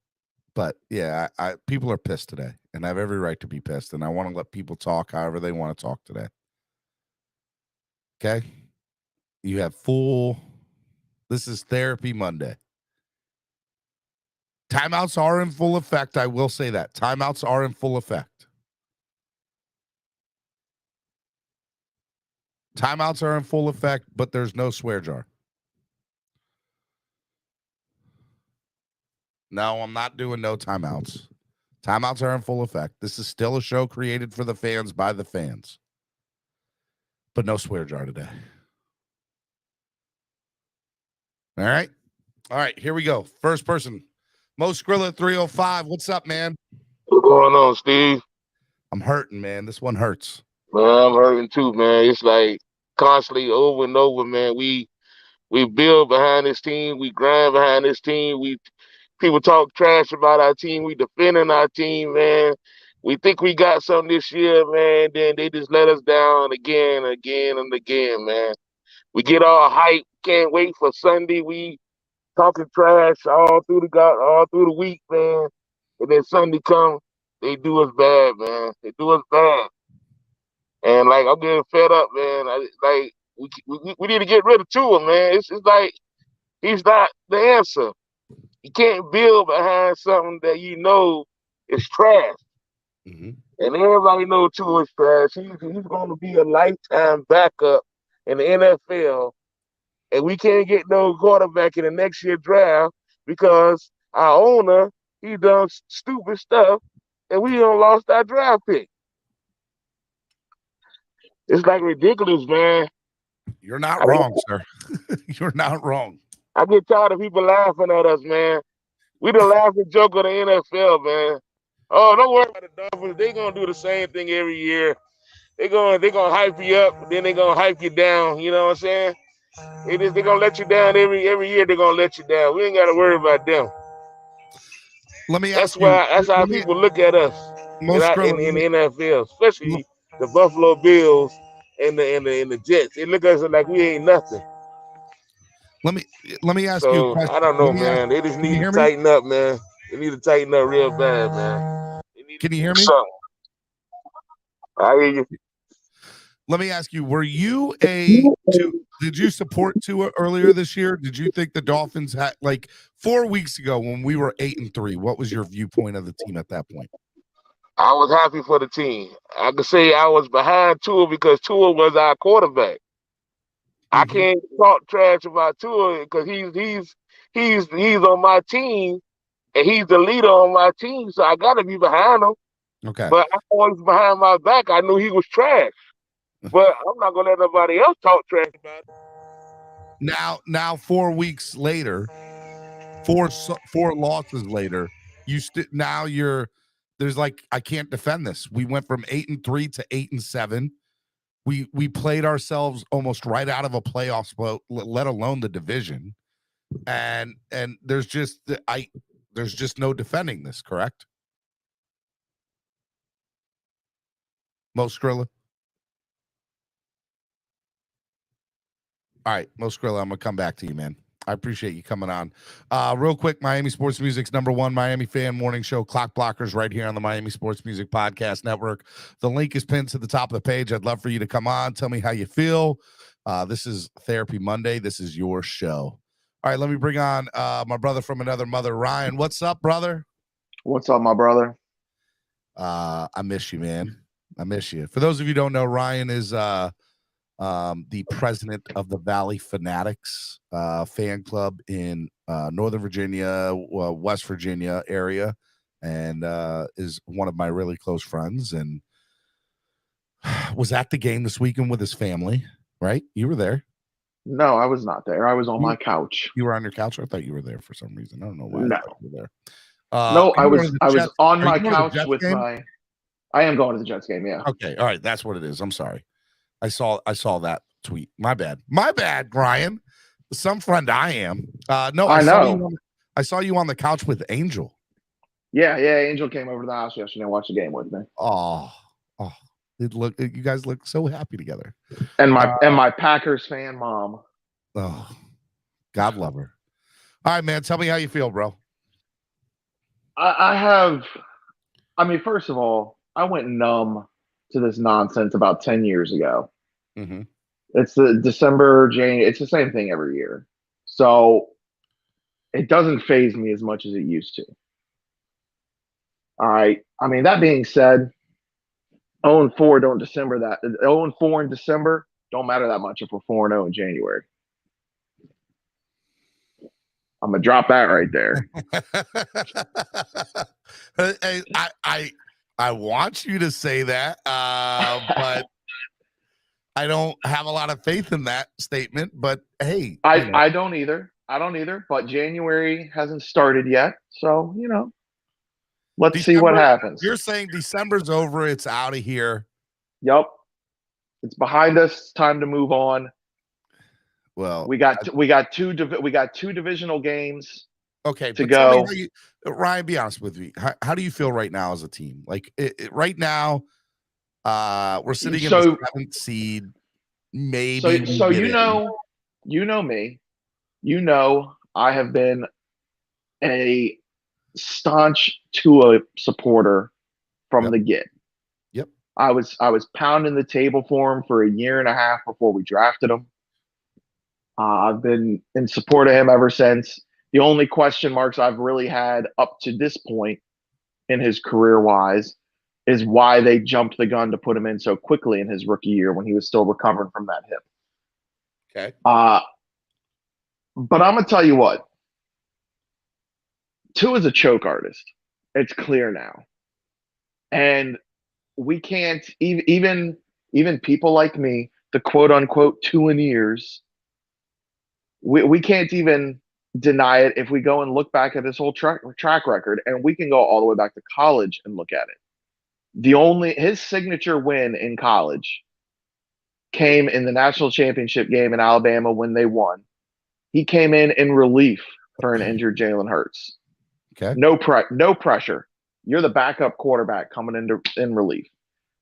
but yeah, I people are pissed today and I have every right to be pissed and I want to let people talk however they want to talk today. Okay? You have this is Therapy Monday. Timeouts are in full effect. I will say that. Timeouts are in full effect. Timeouts are in full effect, but there's no swear jar. No, I'm not doing no timeouts. Timeouts are in full effect. This is still a show created for the fans by the fans. But no swear jar today. All right. All right, here we go. First person. Mo Skrilla 305. What's up, man? What's going on, Steve? I'm hurting, man. This one hurts. Man, I'm hurting too, man. It's like constantly over and over, man. We build behind this team. We grind behind this team. People talk trash about our team. We defending our team, man. We think we got something this year, man. Then they just let us down again, and again, man. We get all hype. Can't wait for Sunday. We talking trash all through the week, man. And then Sunday come, they do us bad, man. They do us bad. And like I'm getting fed up, man. We need to get rid of Tua, man. It's like he's not the answer. You can't build behind something that you know is trash. Mm-hmm. And everybody knows Tua is trash. He's going to be a lifetime backup in the NFL. And we can't get no quarterback in the next year draft because our owner, he done stupid stuff, and we done lost our draft pick. It's like ridiculous, man. You're not wrong, sir. You're not wrong. I get tired of people laughing at us, man. We the laughing joke of the NFL, man. Oh, don't worry about the Dolphins. They gonna do the same thing every year. They gonna hype you up, then they gonna hype you down. You know what I'm saying? They gonna let you down every year. They're gonna let you down. We ain't gotta worry about them. Let me That's ask you. That's how people look at us in the NFL, especially the Buffalo Bills and the Jets. They look at us like we ain't nothing. Let me ask you a question. I don't know, man. They just need to tighten up, man. They need to tighten up real bad, man. Can you hear me? I hear you. Let me ask you, did you support Tua earlier this year? Did you think the Dolphins had, like 4 weeks ago when we were 8-3, what was your viewpoint of the team at that point? I was happy for the team. I could say I was behind Tua because Tua was our quarterback. Mm-hmm. I can't talk trash about Tua because he's on my team, and he's the leader on my team, so I got to be behind him. Okay. But I always behind my back. I knew he was trash, but I'm not gonna let nobody else talk trash about it. Now, 4 weeks later, four losses later, there's like, I can't defend this. We went from 8-3 to 8-7. We played ourselves almost right out of a playoff spot, let alone the division. And there's just no defending this, correct? Mo Skrilla. All right, Mo Skrilla, I'm gonna come back to you, man. I appreciate you coming on. Real quick, Miami Sports Music's #1 Miami fan morning show, Clock Blockers, right here on the Miami Sports Music Podcast Network. The link is pinned to the top of the page. I'd love for you to come on. Tell me how you feel. This is Therapy Monday. This is your show. All right, let me bring on my brother from another mother, Ryan. What's up, brother? What's up, my brother? I miss you, man. I miss you. For those of you who don't know, Ryan is the president of the Valley Fanatics fan club in Northern Virginia, West Virginia area, and is one of my really close friends, and was at the game this weekend with his family, right? You were there. No, I was not there. I was on my couch. You were on your couch? I thought you were there for some reason. I don't know why. No. I thought you were there. No, I was on my couch with game? I am going to the Jets game, yeah. Okay, all right, that's what it is. I'm sorry. I saw that tweet. My bad, Ryan. Some friend I am. No, I know. I saw you on the couch with Angel. Yeah, Angel came over to the house yesterday and watched the game with me. Oh, you guys look so happy together. And my Packers fan mom. Oh, God love her. All right, man. Tell me how you feel, bro. First of all, I went numb to this nonsense about 10 years ago. Mm-hmm. It's the December, January. It's the same thing every year. So it doesn't faze me as much as it used to. All right. I mean, that being said, 0-4 don't December that. 0-4 in December don't matter that much if we're 4-0 in January. I'm gonna drop that right there. I want you to say that, but I don't have a lot of faith in that statement. But hey, I don't either. But January hasn't started yet, so let's see what happens. You're saying December's over; it's out of here. Yep, it's behind us. It's time to move on. Well, we got two divisional games. Okay, to go. Ryan, be honest with me. How do you feel right now as a team? Like right now, we're sitting in the 7th seed. Maybe. So you know me. I have been a staunch Tua supporter from the get. Yep. I was pounding the table for him for a year and a half before we drafted him. I've been in support of him ever since. The only question marks I've really had up to this point in his career-wise is why they jumped the gun to put him in so quickly in his rookie year when he was still recovering from that hip. Okay. But I'm going to tell you what. Tua is a choke artist. It's clear now. And we can't, even people like me, the quote-unquote Tuaneers, we can't even deny it if we go and look back at his whole track record, and we can go all the way back to college and look at it. His signature win in college came in the national championship game in Alabama when they won. He came in relief for an injured Jalen Hurts. Okay. No pressure. You're the backup quarterback coming in relief.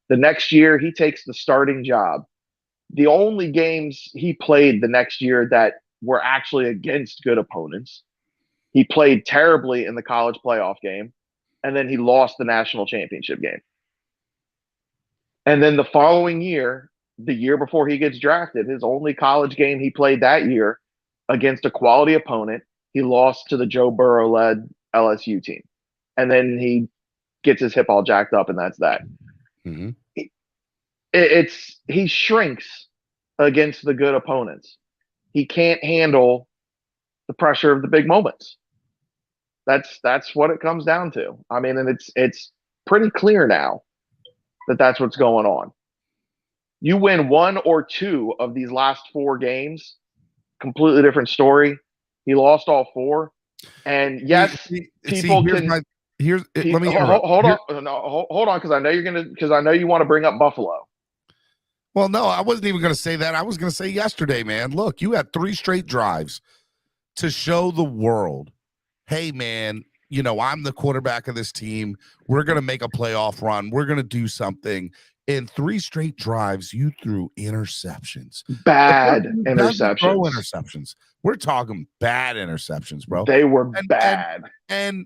The next year, he takes the starting job. The only games he played the next year that were actually against good opponents, he played terribly in the college playoff game, and then he lost the national championship game. And then the following year, the year before he gets drafted, his only college game he played that year against a quality opponent, he lost to the Joe Burrow-led LSU team. And then he gets his hip all jacked up, and that's that. Mm-hmm. He shrinks against the good opponents. He can't handle the pressure of the big moments. That's what it comes down to. I mean, and it's pretty clear now that that's what's going on. You win one or two of these last 4 games, completely different story. He lost all 4, and yes, people let me interrupt. hold on, because I know you want to bring up Buffalo. Well, no, I wasn't even going to say that. I was going to say yesterday, man. Look, you had 3 straight drives to show the world, hey, man, you know, I'm the quarterback of this team. We're going to make a playoff run. We're going to do something. In 3 straight drives, you threw interceptions. Bad interceptions. Throw interceptions. We're talking bad interceptions, bro. They were bad. And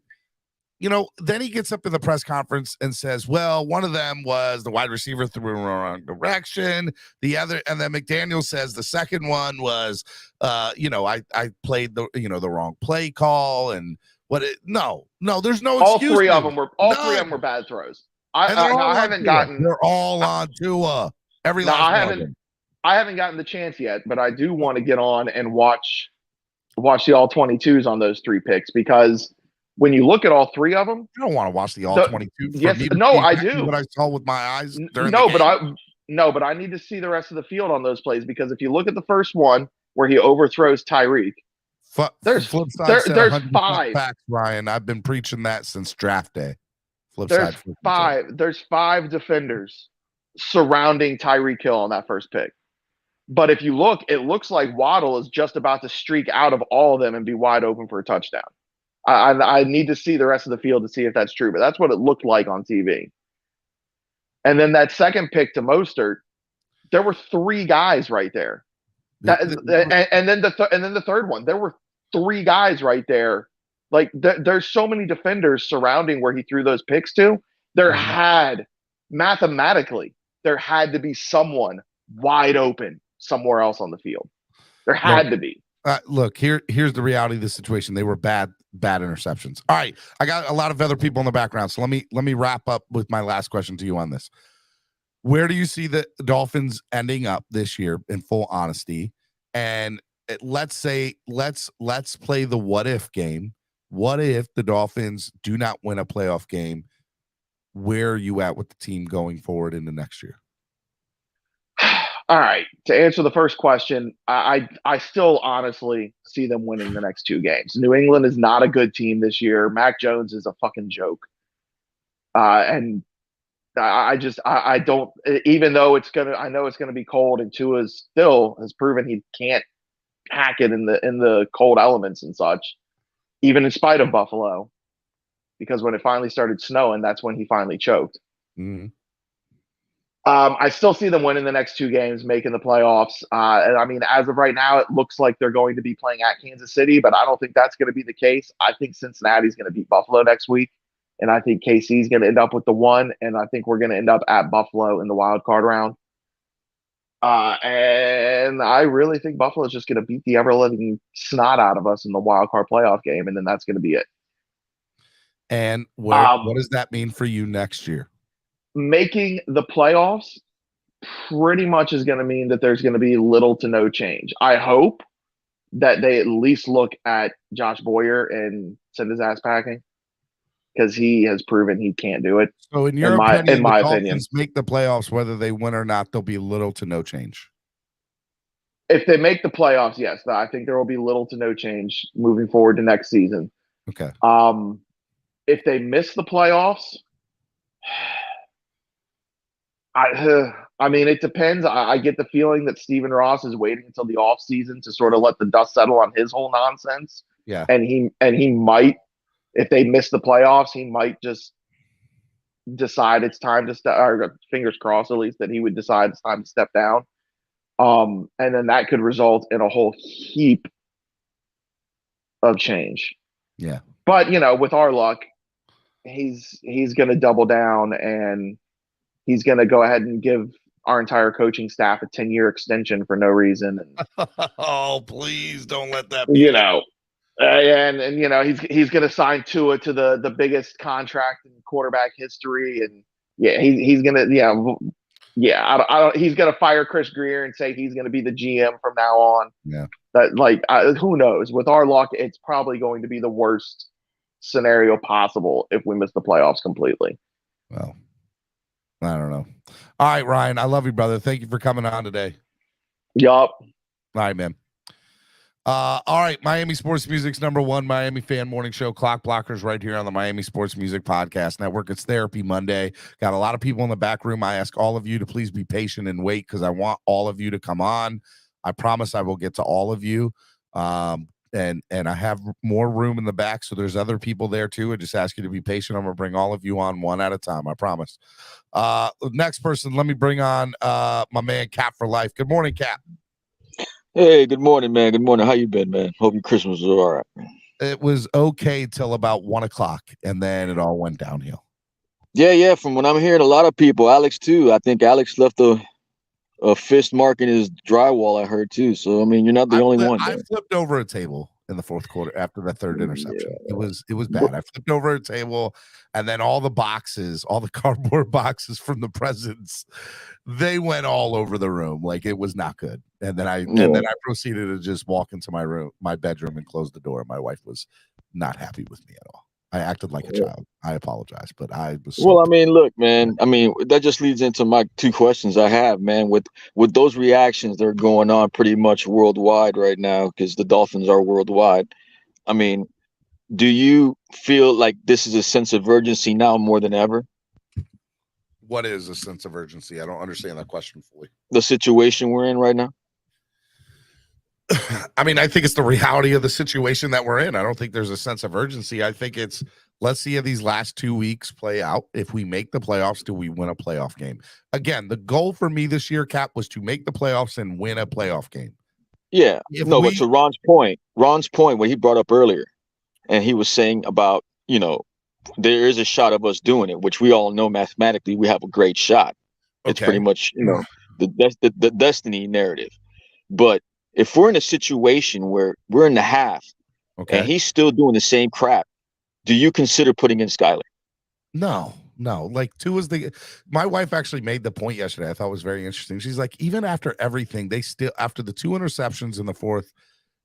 you know, then he gets up in the press conference and says, well, one of them was the wide receiver threw in the wrong direction. The other, and then McDaniel says the second one was, you know, I played the wrong play call. And no, there's no excuse. All 3 of them were bad throws. I haven't gotten. They're all on Tua. I haven't gotten the chance yet, but I do want to get on and watch the all 22s on those 3 picks, because when you look at all 3 of them, I don't want to watch the all 22. Yes, no, I do. What I saw with my eyes. But I need to see the rest of the field on those plays, because if you look at the first one where he overthrows Tyreek, there's 5 facts, Ryan. I've been preaching that since draft day. There's 5 defenders surrounding Tyreek Hill on that first pick. But if you look, it looks like Waddle is just about to streak out of all of them and be wide open for a touchdown. I need to see the rest of the field to see if that's true, but that's what it looked like on TV. And then that second pick to Mostert, there were 3 guys right there. And then the third one, there were 3 guys right there. Like there's so many defenders surrounding where he threw those picks to. Mathematically, there had to be someone wide open somewhere else on the field. There had to be. Look, here's the reality of the situation. They were bad interceptions. All right, I got a lot of other people in the background, so let me wrap up with my last question to you on this. Where do you see the Dolphins ending up this year, in full honesty? And let's play the what if game. What if the Dolphins do not win a playoff game? Where are you at with the team going forward into next year? All right. To answer the first question, I still honestly see them winning the next 2 games. New England is not a good team this year. Mac Jones is a fucking joke. And I don't, even though I know it's gonna be cold, and Tua still has proven he can't hack it in the cold elements and such, even in spite of Buffalo, because when it finally started snowing, that's when he finally choked. Mm-hmm. I still see them winning the next 2 games, making the playoffs. And I mean, as of right now, it looks like they're going to be playing at Kansas City, but I don't think that's going to be the case. I think Cincinnati's going to beat Buffalo next week, and I think KC's going to end up with the 1, and I think we're going to end up at Buffalo in the wild card round. And I really think Buffalo is just going to beat the ever-living snot out of us in the wild card playoff game, and then that's going to be it. And what does that mean for you next year? Making the playoffs pretty much is going to mean that there's going to be little to no change. I hope that they at least look at Josh Boyer and send his ass packing, because he has proven he can't do it. So in my opinion, make the playoffs, whether they win or not, there'll be little to no change. If they make the playoffs, yes, I think there will be little to no change moving forward to next season. Okay. If they miss the playoffs, I mean, it depends. I get the feeling that Stephen Ross is waiting until the off season to sort of let the dust settle on his whole nonsense. Yeah. And he might, if they miss the playoffs, he might just decide it's time to step, or fingers crossed at least, that he would decide it's time to step down. And then that could result in a whole heap of change. Yeah. But, with our luck, he's going to double down, and he's going to go ahead and give our entire coaching staff a 10-year extension for no reason. Oh, please don't let that be. He's going to sign Tua to the biggest contract in quarterback history, and he's going to he's going to fire Chris Greer and say he's going to be the GM from now on. Yeah, that who knows? With our luck, it's probably going to be the worst scenario possible if we miss the playoffs completely. Well, I don't know. All right, Ryan, I love you, brother. Thank you for coming on today. Yup. All right, man. All right, Miami Sports Music's #1 Miami fan morning show, Clock Blockers, right here on the Miami Sports Music Podcast Network. It's Therapy Monday. Got a lot of people in the back room. I ask all of you to please be patient and wait because I want all of you to come on. I promise I will get to all of you. And I have more room in the back, so there's other people there too. I just ask you to be patient. I'm gonna bring all of you on one at a time. I promise. Next person, let me bring on my man Cap for Life. Good morning, Cap. Hey, good morning, man. Good morning. How you been, man? Hope your Christmas was all right, man. It was okay till about 1 o'clock, and then it all went downhill. Yeah. From what I'm hearing, a lot of people, Alex too. I think Alex left a fist mark in his drywall. I heard too. So I mean, you're not the only one. I flipped over a table in the fourth quarter after the third interception. Yeah. It was bad. I flipped over a table, and then all the cardboard boxes from the presents, they went all over the room. Like it was not good. And then I proceeded to just walk into my bedroom, and close the door. My wife was not happy with me at all. I acted like a child. I apologize, but I was. Well, I mean, look, man. I mean, that just leads into my two questions I have, man. With those reactions that are going on pretty much worldwide right now, because the Dolphins are worldwide. I mean, do you feel like this is a sense of urgency now more than ever? What is a sense of urgency? I don't understand that question fully. The situation we're in right now. I mean, I think it's the reality of the situation that we're in. I don't think there's a sense of urgency. I think it's, let's see how these last 2 weeks play out. If we make the playoffs, do we win a playoff game? Again, the goal for me this year, Cap, was to make the playoffs and win a playoff game. Yeah. But to Ron's point, what he brought up earlier, and he was saying about, there is a shot of us doing it, which we all know mathematically we have a great shot. It's pretty much, the destiny narrative. But if we're in a situation where we're in the half and he's still doing the same crap, do you consider putting in Skyler? No. Like my wife actually made the point yesterday. I thought it was very interesting. She's like, even after everything, after the 2 interceptions in the fourth,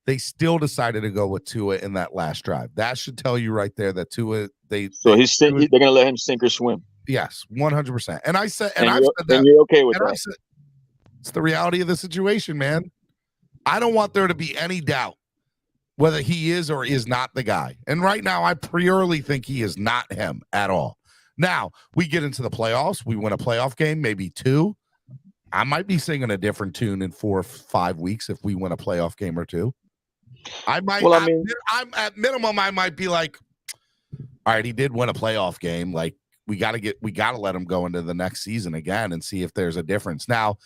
they still decided to go with Tua in that last drive. That should tell you right there that Tua, they're going to let him sink or swim. Yes, 100%. And I said, and you're okay with that. It's the reality of the situation, man. I don't want there to be any doubt whether he is or is not the guy. And right now, I purely think he is not him at all. Now, we get into the playoffs. We win a playoff game, maybe 2. I might be singing a different tune in 4 or 5 weeks if we win a playoff game or 2. I might. Well, I'm at minimum. I might be like, all right, he did win a playoff game. Like we got to let him go into the next season again and see if there's a difference. Now,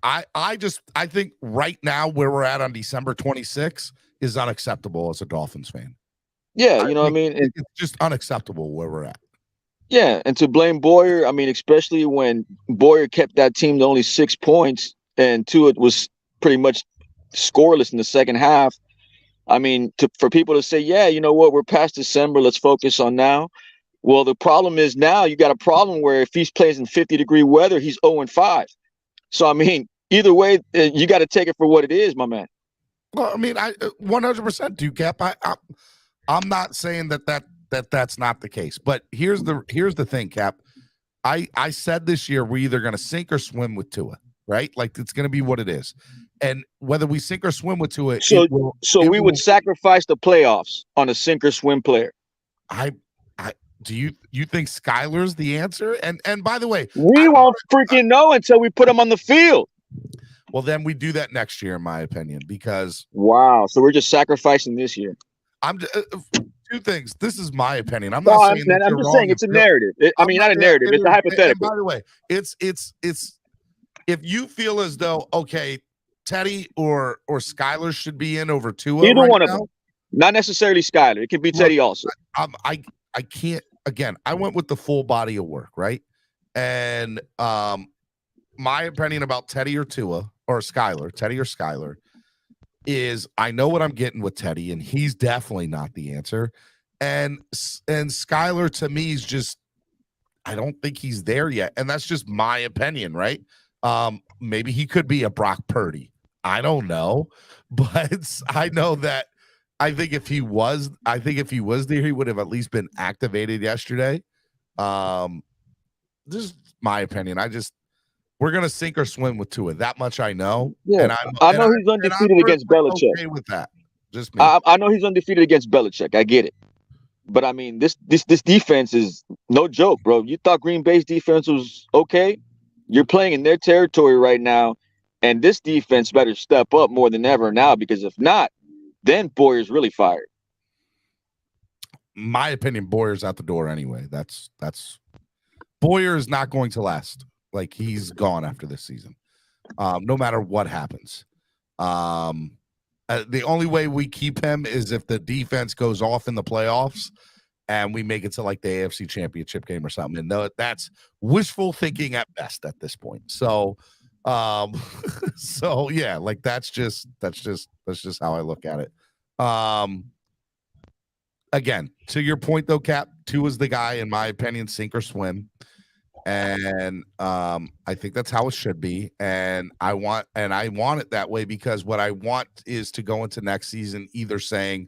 I think right now where we're at on December 26th is unacceptable as a Dolphins fan. Yeah, it's just unacceptable where we're at. Yeah, and to blame Boyer, I mean, especially when Boyer kept that team to only 6 points and Tua was pretty much scoreless in the second half. I mean, for people to say, yeah, you know what, we're past December, let's focus on now. Well, the problem is now you got a problem where if he's plays in 50-degree weather, he's 0-5. So, I mean, either way, you got to take it for what it is, my man. Well, I mean, I 100% do, Cap. I'm not saying that's not the case, but here's the thing, Cap. I said this year we're either going to sink or swim with Tua, right? Like it's going to be what it is, and whether we sink or swim with Tua, we would sacrifice the playoffs on a sink or swim player. Do you think Skyler's the answer? And by the way, we won't freaking know until we put him on the field. Well, then we do that next year, in my opinion, because wow. So we're just sacrificing this year. I'm 2 things. This is my opinion. I'm not saying I'm just saying it's a narrative. Not a narrative. It's a hypothetical. By the way, it's if you feel as though Teddy or Skyler should be in over Tua. Either one of them. Not necessarily Skyler. It could be Teddy also. I can't. Again, I went with the full body of work, right? And my opinion about Teddy or Tua or Skyler, is I know what I'm getting with Teddy, and he's definitely not the answer. And Skyler to me is just, I don't think he's there yet, and that's just my opinion, right? Maybe he could be a Brock Purdy. I don't know, but I know that I think if he was there, he would have at least been activated yesterday. This is my opinion. We're gonna sink or swim with Tua. That much I know. Yeah, And I know he's undefeated against Belichick. Okay with that. Just me. I know he's undefeated against Belichick. I get it. But I mean, this defense is no joke, bro. You thought Green Bay's defense was okay? You're playing in their territory right now, and this defense better step up more than ever now, because if not, then Boyer's really fired. My opinion, Boyer's out the door anyway. That's Boyer is not going to last. Like, he's gone after this season. No matter what happens. The only way we keep him is if the defense goes off in the playoffs and we make it to like the AFC Championship game or something. And no, that's wishful thinking at best at this point. So, so yeah, like that's just how I look at it. Again, to your point though, Cap, Tua is the guy, in my opinion, sink or swim. And I think that's how it should be. And I want it that way, because what I want is to go into next season either saying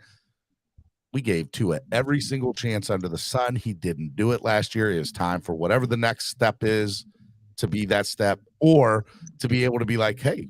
we gave Tua every single chance under the sun. He didn't do it last year. It's time for whatever the next step is to be that step, or to be able to be like, hey,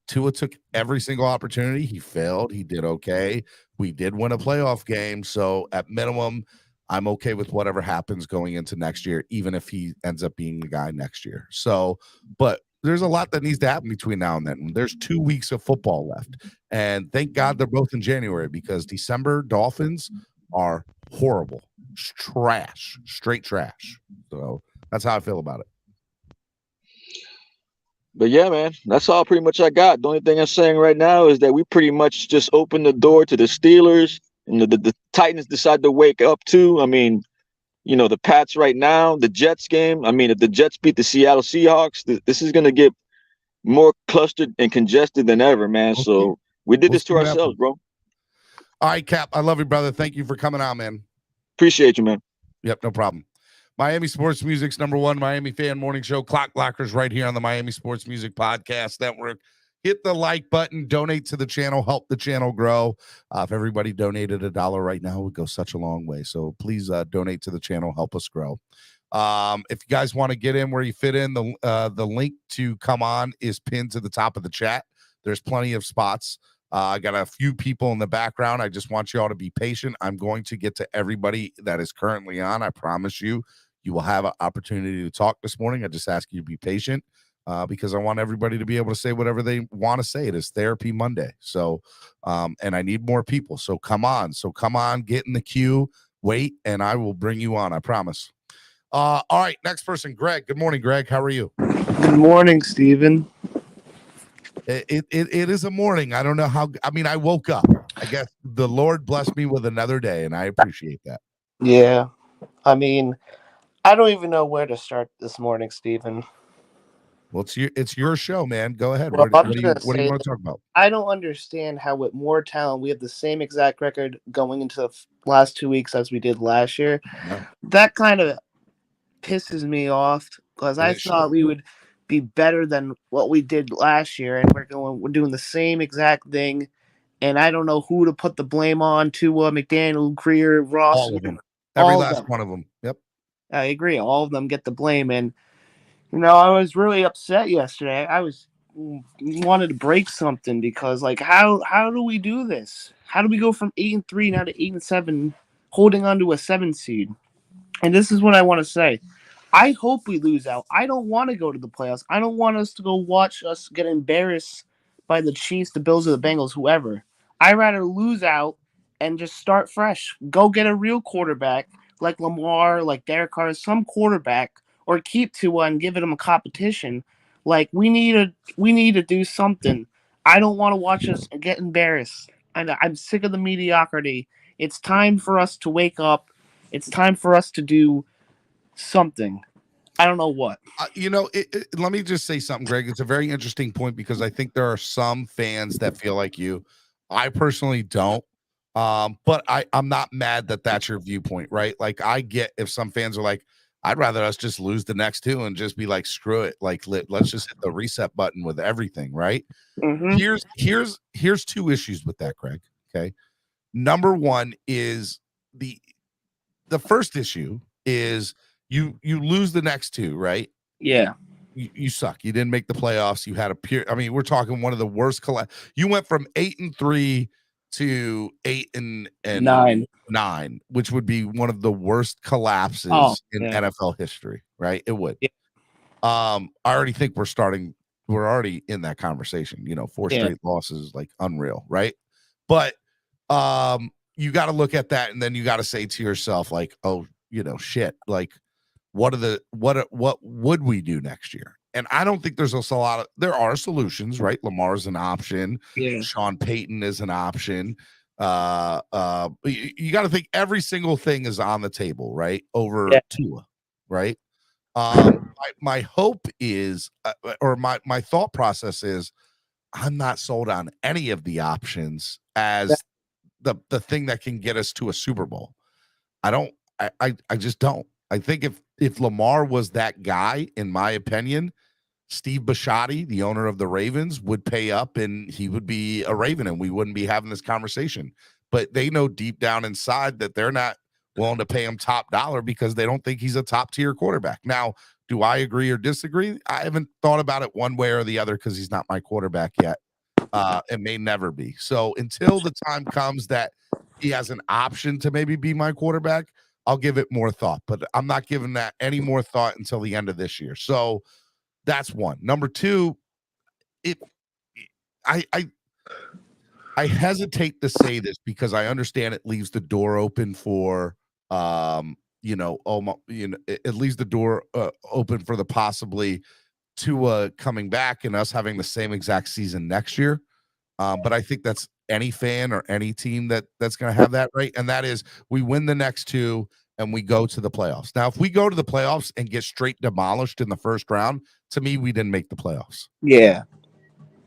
Tua took every single opportunity. He failed. He did okay. We did win a playoff game. So at minimum, I'm okay with whatever happens going into next year, even if he ends up being the guy next year. So, but there's a lot that needs to happen between now and then. There's 2 weeks of football left. And thank God they're both in January, because December Dolphins are horrible. Trash. Straight trash. So that's how I feel about it. But yeah, man, that's all pretty much I got. The only thing I'm saying right now is that we pretty much just opened the door to the Steelers. And the Titans decide to wake up too. I mean, the Pats right now, the Jets game. I mean, if the Jets beat the Seattle Seahawks, this is going to get more clustered and congested than ever, man. Okay. So we did this to ourselves, bro. All right, Cap. I love you, brother. Thank you for coming on, man. Appreciate you, man. Yep, no problem. Miami Sports Music's #1 Miami fan morning show, Clock Blockers, right here on the Miami Sports Music Podcast Network. Hit the like button, donate to the channel, help the channel grow. If everybody donated $1 right now, it would go such a long way. So please donate to the channel, help us grow. If you guys want to get in where you fit in, the link to come on is pinned to the top of the chat. There's plenty of spots. I got a few people in the background. I just want you all to be patient. I'm going to get to everybody that is currently on. I promise you, you will have an opportunity to talk this morning. I just ask you to be patient. Because I want everybody to be able to say whatever they want to say. It is Therapy Monday. So, and I need more people. So come on, get in the queue, wait, and I will bring you on. I promise. All right, next person, Greg. Good morning, Greg. How are you? Good morning, Steven. It is a morning. I don't know how, I woke up. I guess the Lord blessed me with another day, and I appreciate that. Yeah. I don't even know where to start this morning, Steven. Well, it's your show, man. Go ahead. Well, what do you want to talk about? I don't understand how with more talent we have the same exact record going into the last 2 weeks as we did last year. Yeah. That kind of pisses me off, because I thought we would be better than what we did last year, and we're doing the same exact thing. And I don't know who to put the blame on. Tua, McDaniel, Greer, Ross. All of them. Every last one of them. Yep. I agree. All of them get the blame. And I was really upset yesterday. I wanted to break something, because how do we do this? How do we go from 8-3 now to 8-7, holding on to a 7 seed? And this is what I want to say. I hope we lose out. I don't want to go to the playoffs. I don't want us to go watch us get embarrassed by the Chiefs, the Bills, or the Bengals, whoever. I'd rather lose out and just start fresh. Go get a real quarterback like Lamar, like Derek Carr, some quarterback, or keep Tua and give him a competition. Like, we need to do something. I don't want to watch us get embarrassed. I'm sick of the mediocrity. It's time for us to wake up. It's time for us to do something. I don't know what. Let me just say something, Greg. It's a very interesting point, because I think there are some fans that feel like you. I personally don't. But I'm not mad that that's your viewpoint, right? Like, I get if some fans are like, I'd rather us just lose the next 2 and just be like, screw it. Like, let's just hit the reset button with everything, right? Mm-hmm. Here's 2 issues with that, Greg. Okay. Number one is the first issue is you lose the next two, right? Yeah. You suck. You didn't make the playoffs. You had I mean, we're talking one of the worst you went from 8-3 to 8-9, which would be one of the worst collapses in NFL history, right? It would. Yeah. I already think we're already in that conversation. 4 straight losses, like unreal, right? But you got to look at that, and then you got to say to yourself, like, oh, shit, like, what would we do next year? And I don't think there's also there are solutions, right? Lamar's an option. Yeah. Sean Payton is an option. You got to think every single thing is on the table, right? Over Tua, right? My hope is, or my thought process is, I'm not sold on any of the options as the thing that can get us to a Super Bowl. I just don't. I think if Lamar was that guy, in my opinion, Steve Bisciotti, the owner of the Ravens, would pay up and he would be a Raven and we wouldn't be having this conversation. But they know deep down inside that they're not willing to pay him top dollar because they don't think he's a top tier quarterback. Now, do I agree or disagree? I haven't thought about it one way or the other because he's not my quarterback yet. It may never be. So until the time comes that he has an option to maybe be my quarterback, I'll give it more thought, but I'm not giving that any more thought until the end of this year. So that's one. Number two, I hesitate to say this because I understand it leaves the door open for, it leaves the door open for the possibly Tua coming back and us having the same exact season next year. But I think that's any fan or any team that's going to have that, right? And that is, we win the next two and we go to the playoffs. Now, if we go to the playoffs and get straight demolished in the first round, to me, we didn't make the playoffs. Yeah.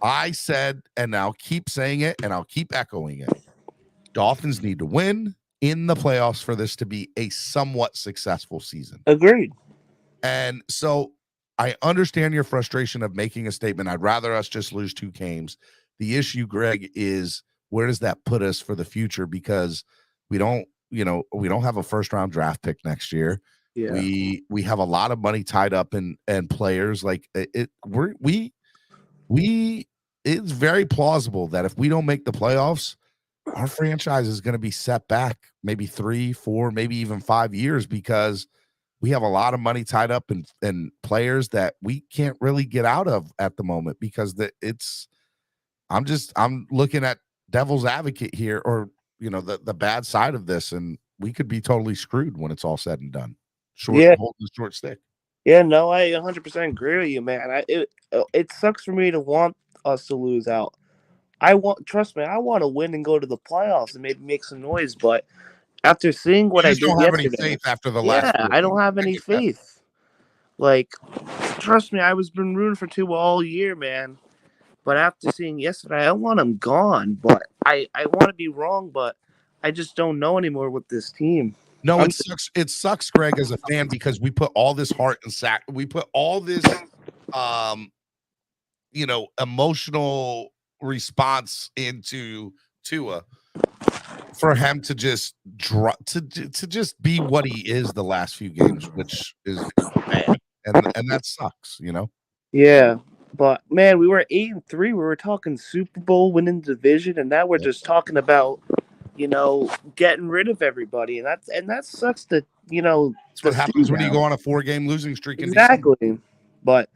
I said, and I'll keep saying it and I'll keep echoing it, Dolphins need to win in the playoffs for this to be a somewhat successful season. Agreed. And so I understand your frustration of making a statement. I'd rather us just lose 2 games. The issue, Greg, is where does that put us for the future? Because we don't have a first round draft pick next year. Yeah. We have a lot of money tied up in players. Like it's very plausible that if we don't make the playoffs, our franchise is going to be set back maybe 3, 4, maybe even 5 years because we have a lot of money tied up in players that we can't really get out of at the moment because I'm looking at devil's advocate here, or the bad side of this, and we could be totally screwed when it's all said and done. Holding the short stick. Yeah, no, I 100% agree with you, man. It sucks for me to want us to lose out. Trust me, I want to win and go to the playoffs and maybe make some noise. But after seeing what I did don't have yesterday, any faith after the last. Yeah, I don't have any faith. Like, trust me, I was been rooting for Tua all year, man. But after seeing yesterday, I want him gone. But I want to be wrong, but I just don't know anymore with this team. No, it sucks, Greg, as a fan, because we put all this heart and we put all this, emotional response into Tua for him to just to just be what he is the last few games, which is bad, and that sucks, Yeah, but man, we were 8-3. We were talking Super Bowl, winning the division, and now we're just talking about getting rid of everybody, and that sucks. That that's what happens when you go on a 4-game losing streak. Exactly, but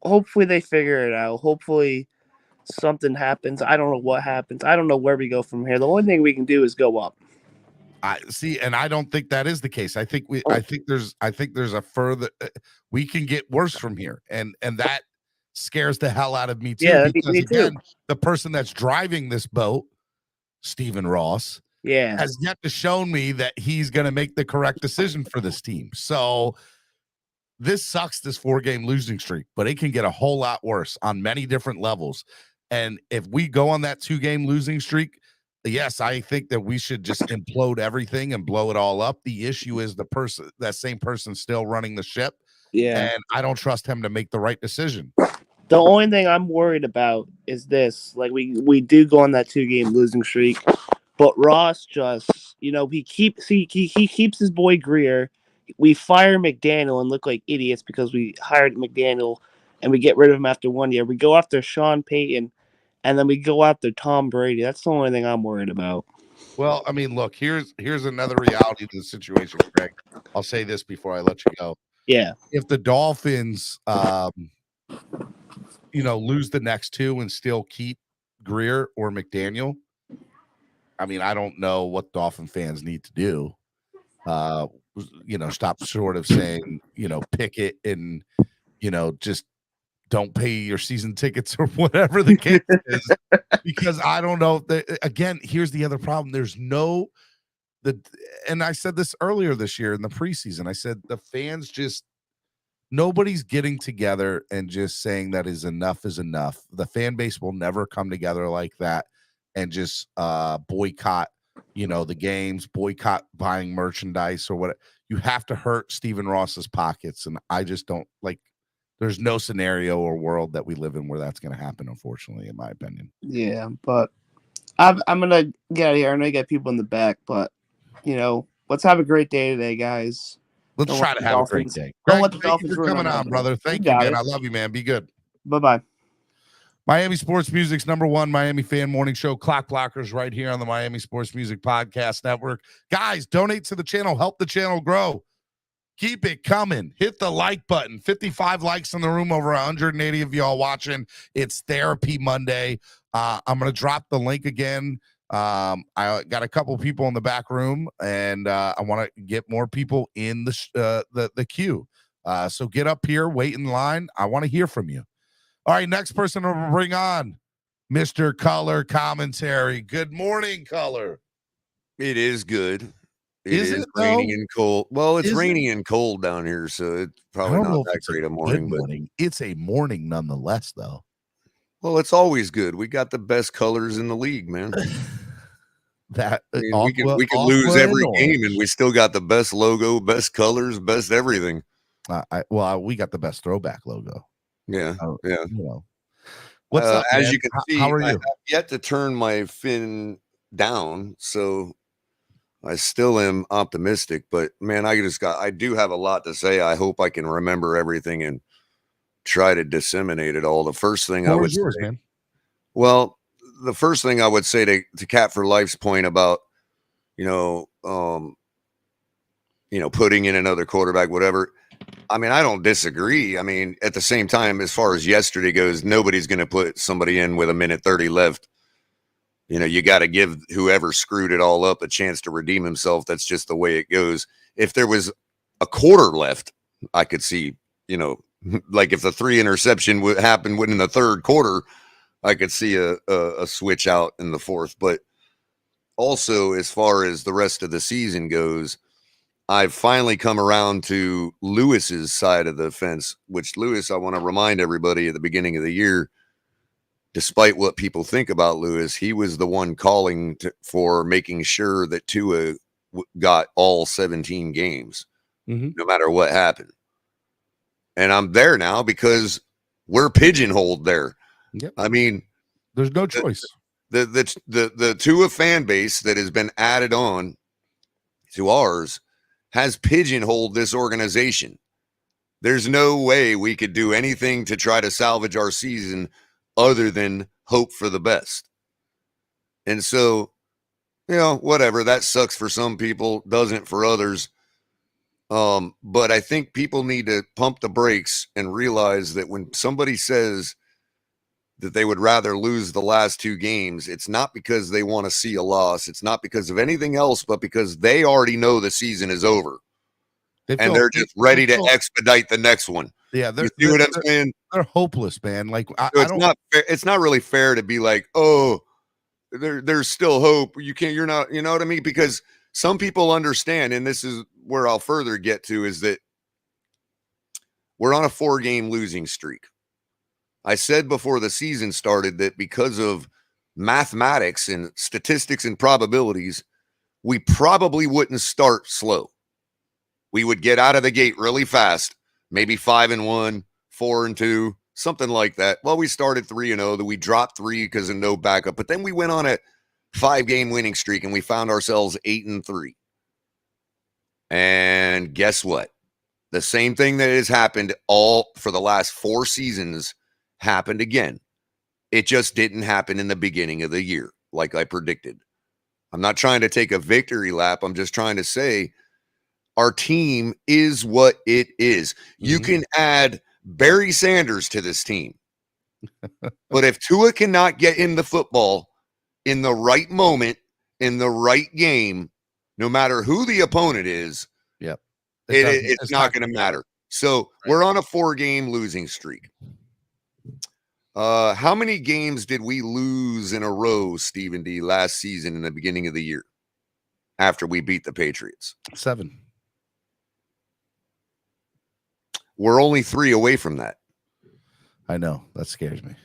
hopefully they figure it out. Hopefully something happens. I don't know what happens. I don't know where we go from here. The only thing we can do is go up. I see, and I don't think that is the case. I think there's a further. We can get worse from here, and that scares the hell out of me too. Yeah, because me too. Again, the person that's driving this boat, Stephen Ross, has yet to show me that he's going to make the correct decision for this team. So this sucks, this 4-game losing streak, but it can get a whole lot worse on many different levels. And if we go on that 2-game losing streak, yes, I think that we should just implode everything and blow it all up. The issue is that same person still running the ship. Yeah. And I don't trust him to make the right decision. The only thing I'm worried about is this. Like, we do go on that 2-game losing streak. But Ross just, he keeps his boy Greer. We fire McDaniel and look like idiots because we hired McDaniel and we get rid of him after 1 year. We go after Sean Payton and then we go after Tom Brady. That's the only thing I'm worried about. Well, I mean, look, here's another reality to the situation, Greg. I'll say this before I let you go. Yeah. If the Dolphins lose the next two and still keep Greer or McDaniel, I mean, I don't know what Dolphin fans need to do. Stop sort of saying, pick it and, just don't pay your season tickets or whatever the case is, because I don't know. Again, here's the other problem. There's and I said this earlier this year in the preseason. I said the fans nobody's getting together and just saying that is enough. The fan base will never come together like that and just boycott, the games, boycott buying merchandise or what. You have to hurt Stephen Ross's pockets, and I just don't like. There's no scenario or world that we live in where that's going to happen, unfortunately, in my opinion. Yeah, but I'm gonna get out of here. I know you got people in the back, but let's have a great day today, guys. Let's try to have a great day. Don't Greg, let the thank you Dolphins for coming on, brother. Thank you, man. I love you, man. Be good. Bye-bye. Miami Sports Music's #1 Miami fan morning show, Clock Blockers, right here on the Miami Sports Music Podcast Network. Guys, donate to the channel. Help the channel grow. Keep it coming. Hit the like button. 55 likes in the room, over 180 of y'all watching. It's Therapy Monday. I'm going to drop the link again. I got a couple people in the back room, and I want to get more people in the queue. So get up here, wait in line. I want to hear from you. All right, next person we'll bring on, Mr. Color Commentary. Good morning, Color. It is good. Is It it raining though? and cold. Well, it's Is raining and cold down here, so it's probably not that great a morning. But it's a morning nonetheless, though. well, it's always good. We got the best colors in the league, man. We can lose every game, and we still got the best logo, best colors, best everything. We got the best throwback logo. Yeah, yeah. What's up, as man? you can see, how are you? I have yet to turn my fin down, so I still am optimistic. But man, I do have a lot to say. I hope I can remember everything and try to disseminate it all. The first thing I would say, man? Well, the first thing I would say to Cat for Life's point about, putting in another quarterback, whatever. I mean, I don't disagree. I mean, at the same time, as far as yesterday goes, nobody's going to put somebody in with 1:30 left. You got to give whoever screwed it all up a chance to redeem himself. That's just the way it goes. If there was a quarter left, I could see, like if the 3 interception would happen within the third quarter, I could see a switch out in the fourth. But also, as far as the rest of the season goes, I've finally come around to Lewis's side of the fence, which Lewis, I want to remind everybody at the beginning of the year, despite what people think about Lewis, he was the one calling for making sure that Tua got all 17 games, no matter what happened. And I'm there now because we're pigeonholed there. Yep. I mean, there's no choice. The Tua fan base that has been added on to ours has pigeonholed this organization. There's no way we could do anything to try to salvage our season other than hope for the best. And so, whatever, that sucks for some people, doesn't for others. But I think people need to pump the brakes and realize that when somebody says that they would rather lose the last 2 games, it's not because they want to see a loss. It's not because of anything else, but because they already know the season is over. They're just ready to expedite the next one. Yeah, you see what I'm saying? They're hopeless, man. Like not fair. It's not really fair to be like, oh, there's still hope. You're not, you know what I mean? Because some people understand, and this is where I'll further get to, is that we're on a 4-game losing streak. I said before the season started that because of mathematics and statistics and probabilities, we probably wouldn't start slow. We would get out of the gate really fast, maybe 5-1, 4-2, something like that. Well, we started 3-0, then we dropped 3 because of no backup, but then we went on a 5-game winning streak, and we found ourselves 8-3. And guess what? The same thing that has happened all for the last 4 seasons happened again. It just didn't happen in the beginning of the year, like I predicted. I'm not trying to take a victory lap. I'm just trying to say our team is what it is. You can add Barry Sanders to this team. But if Tua cannot get in the football in the right moment, in the right game, no matter who the opponent is, it's not going to matter. So we're on a 4-game losing streak. How many games did we lose in a row, Stephen D, last season in the beginning of the year after we beat the Patriots? 7. We're only 3 away from that. I know. That scares me.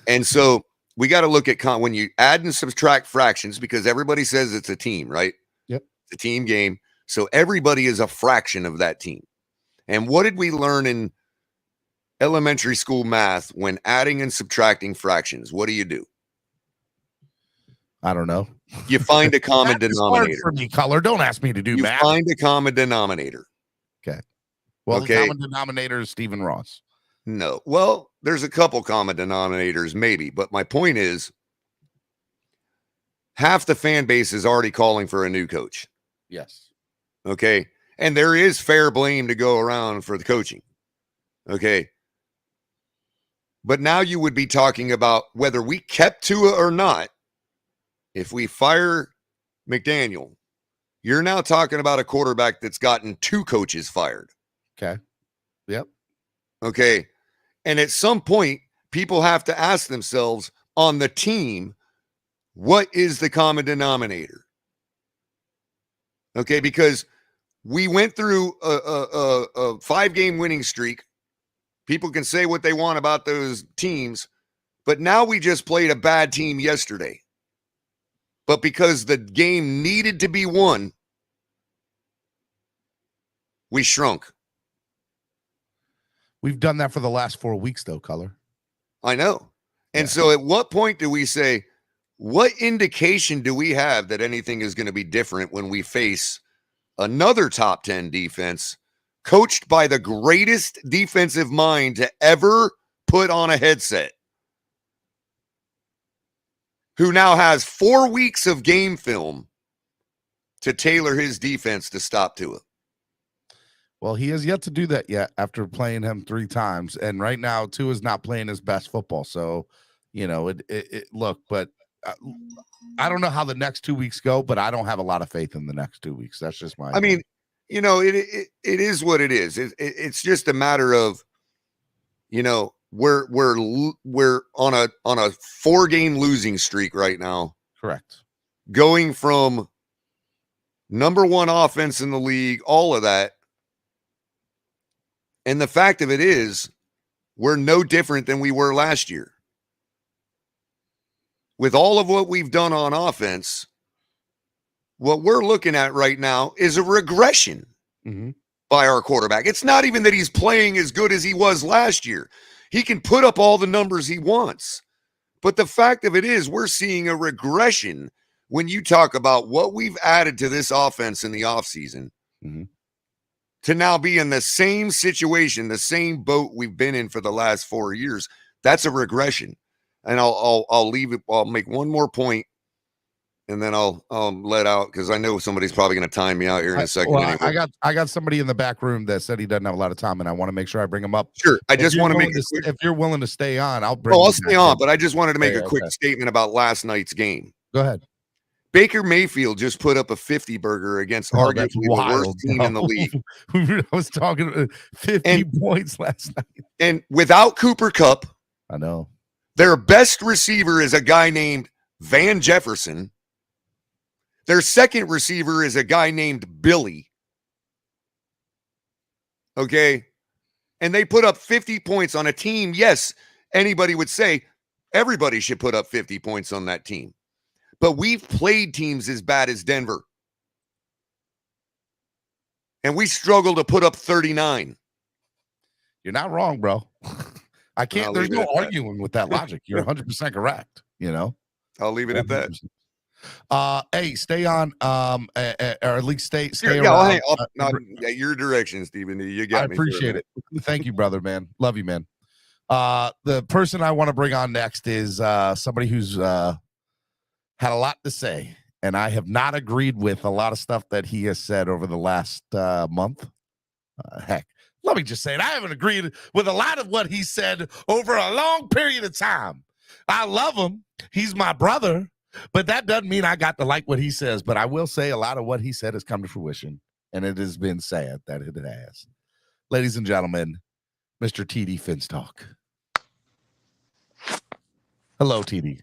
And so we got to look at when you add and subtract fractions, because everybody says it's a team, right? Yep. It's a team game. So everybody is a fraction of that team. And what did we learn in elementary school math when adding and subtracting fractions? What do? I don't know. You find a common denominator. Hard for me, Color. Don't ask me to do math. You find a common denominator. Okay. Well, the common denominator is Stephen Ross. No. Well, there's a couple common denominators, maybe. But my point is, half the fan base is already calling for a new coach. Yes. Okay. And there is fair blame to go around for the coaching. Okay. But now you would be talking about whether we kept Tua or not. If we fire McDaniel, you're now talking about a quarterback that's gotten 2 coaches fired. Okay. Yep. Okay. And at some point, people have to ask themselves on the team, what is the common denominator? Okay. Because we went through a 5-game winning streak. People can say what they want about those teams, but now we just played a bad team yesterday. But because the game needed to be won, we shrunk. We've done that for the last 4 weeks, though, Color. I know. And so at what point do we say, what indication do we have that anything is going to be different when we face another top 10 defense coached by the greatest defensive mind to ever put on a headset, who now has 4 weeks of game film to tailor his defense to stop Tua? Well, he has yet to do that yet after playing him 3 times. And right now, Tua's not playing his best football. So, look, but I don't know how the next 2 weeks go, but I don't have a lot of faith in the next 2 weeks. That's just my opinion. It is what it is. It's just a matter of, we're on a 4-game losing streak right now. Correct. Going from number 1 offense in the league, all of that. And the fact of it is, we're no different than we were last year. With all of what we've done on offense, what we're looking at right now is a regression by our quarterback. It's not even that he's playing as good as he was last year. He can put up all the numbers he wants. But the fact of it is, we're seeing a regression when you talk about what we've added to this offense in the offseason to now be in the same situation, the same boat we've been in for the last 4 years. That's a regression. And I'll leave it. I'll make one more point, and then I'll let out, because I know somebody's probably going to time me out here in a second. Well, anyway. I got somebody in the back room that said he doesn't have a lot of time, and I want to make sure I bring him up. Sure. I just want to make if you're willing to stay on, I'll stay on, but I just wanted to make a quick statement about last night's game. Go ahead. Baker Mayfield just put up a 50 burger against arguably the worst team in the league. I was talking 50 points last night. And without Cooper Kupp, I know, their best receiver is a guy named Van Jefferson. Their second receiver is a guy named Billy. Okay. And they put up 50 points on a team. Yes, anybody would say everybody should put up 50 points on that team. But we've played teams as bad as Denver. And we struggle to put up 39. You're not wrong, bro. I can't. There's no arguing with that logic. You're 100% correct. I'll leave it at that. Hey, stay on, or at least stay Yeah, around. Your direction, Stephen. You got I me. for a appreciate minute. it. Thank you, brother, man. Love you, man. The person I want to bring on next is somebody who's had a lot to say, and I have not agreed with a lot of stuff that he has said over the last month. Heck, let me just say it. I haven't agreed with a lot of what he said over a long period of time. I love him. He's my brother, but that doesn't mean I got to like what he says. But I will say a lot of what he said has come to fruition, and it has been sad that it has. Ladies and gentlemen, Mr. TD Finstock. Hello, TD.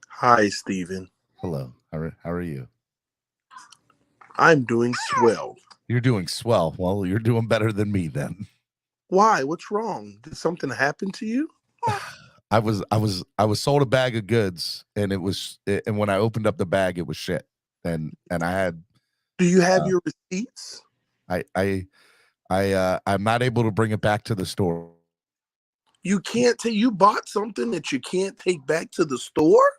Hi, Stephen. Hello. How are you? I'm doing swell. You're doing swell. Well, you're doing better than me then. Why? What's wrong? Did something happen to you? I was sold a bag of goods, and and when I opened up the bag, it was shit. And I had. Do you have your receipts? I'm not able to bring it back to the store. You can't take. You bought something that you can't take back to the store,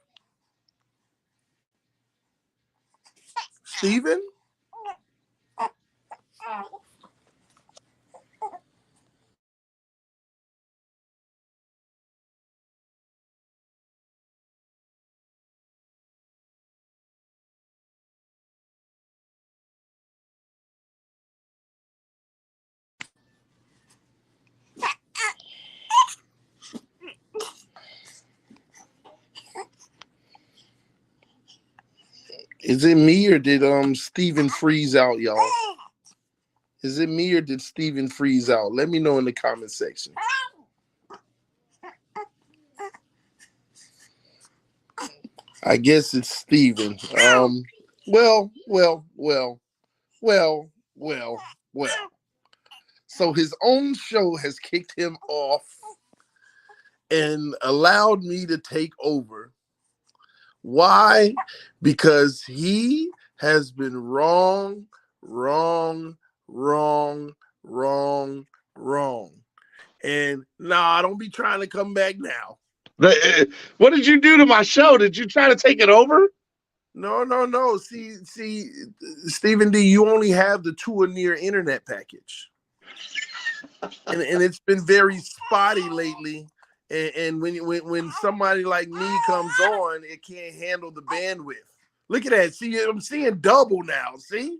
Stephen? Is it me or did Stephen freeze out, y'all? Is it me or did Stephen freeze out? Let me know in the comment section. I guess it's Stephen. Well. So his own show has kicked him off and allowed me to take over. Why? Because he has been wrong. And nah, don't be trying to come back now. What did you do to my show? Did you try to take it over? No. See, Stephen D, you only have the To a Near internet package. And it's been very spotty lately. And when somebody like me comes on, it can't handle the bandwidth. Look at that. See, I'm seeing double now. See?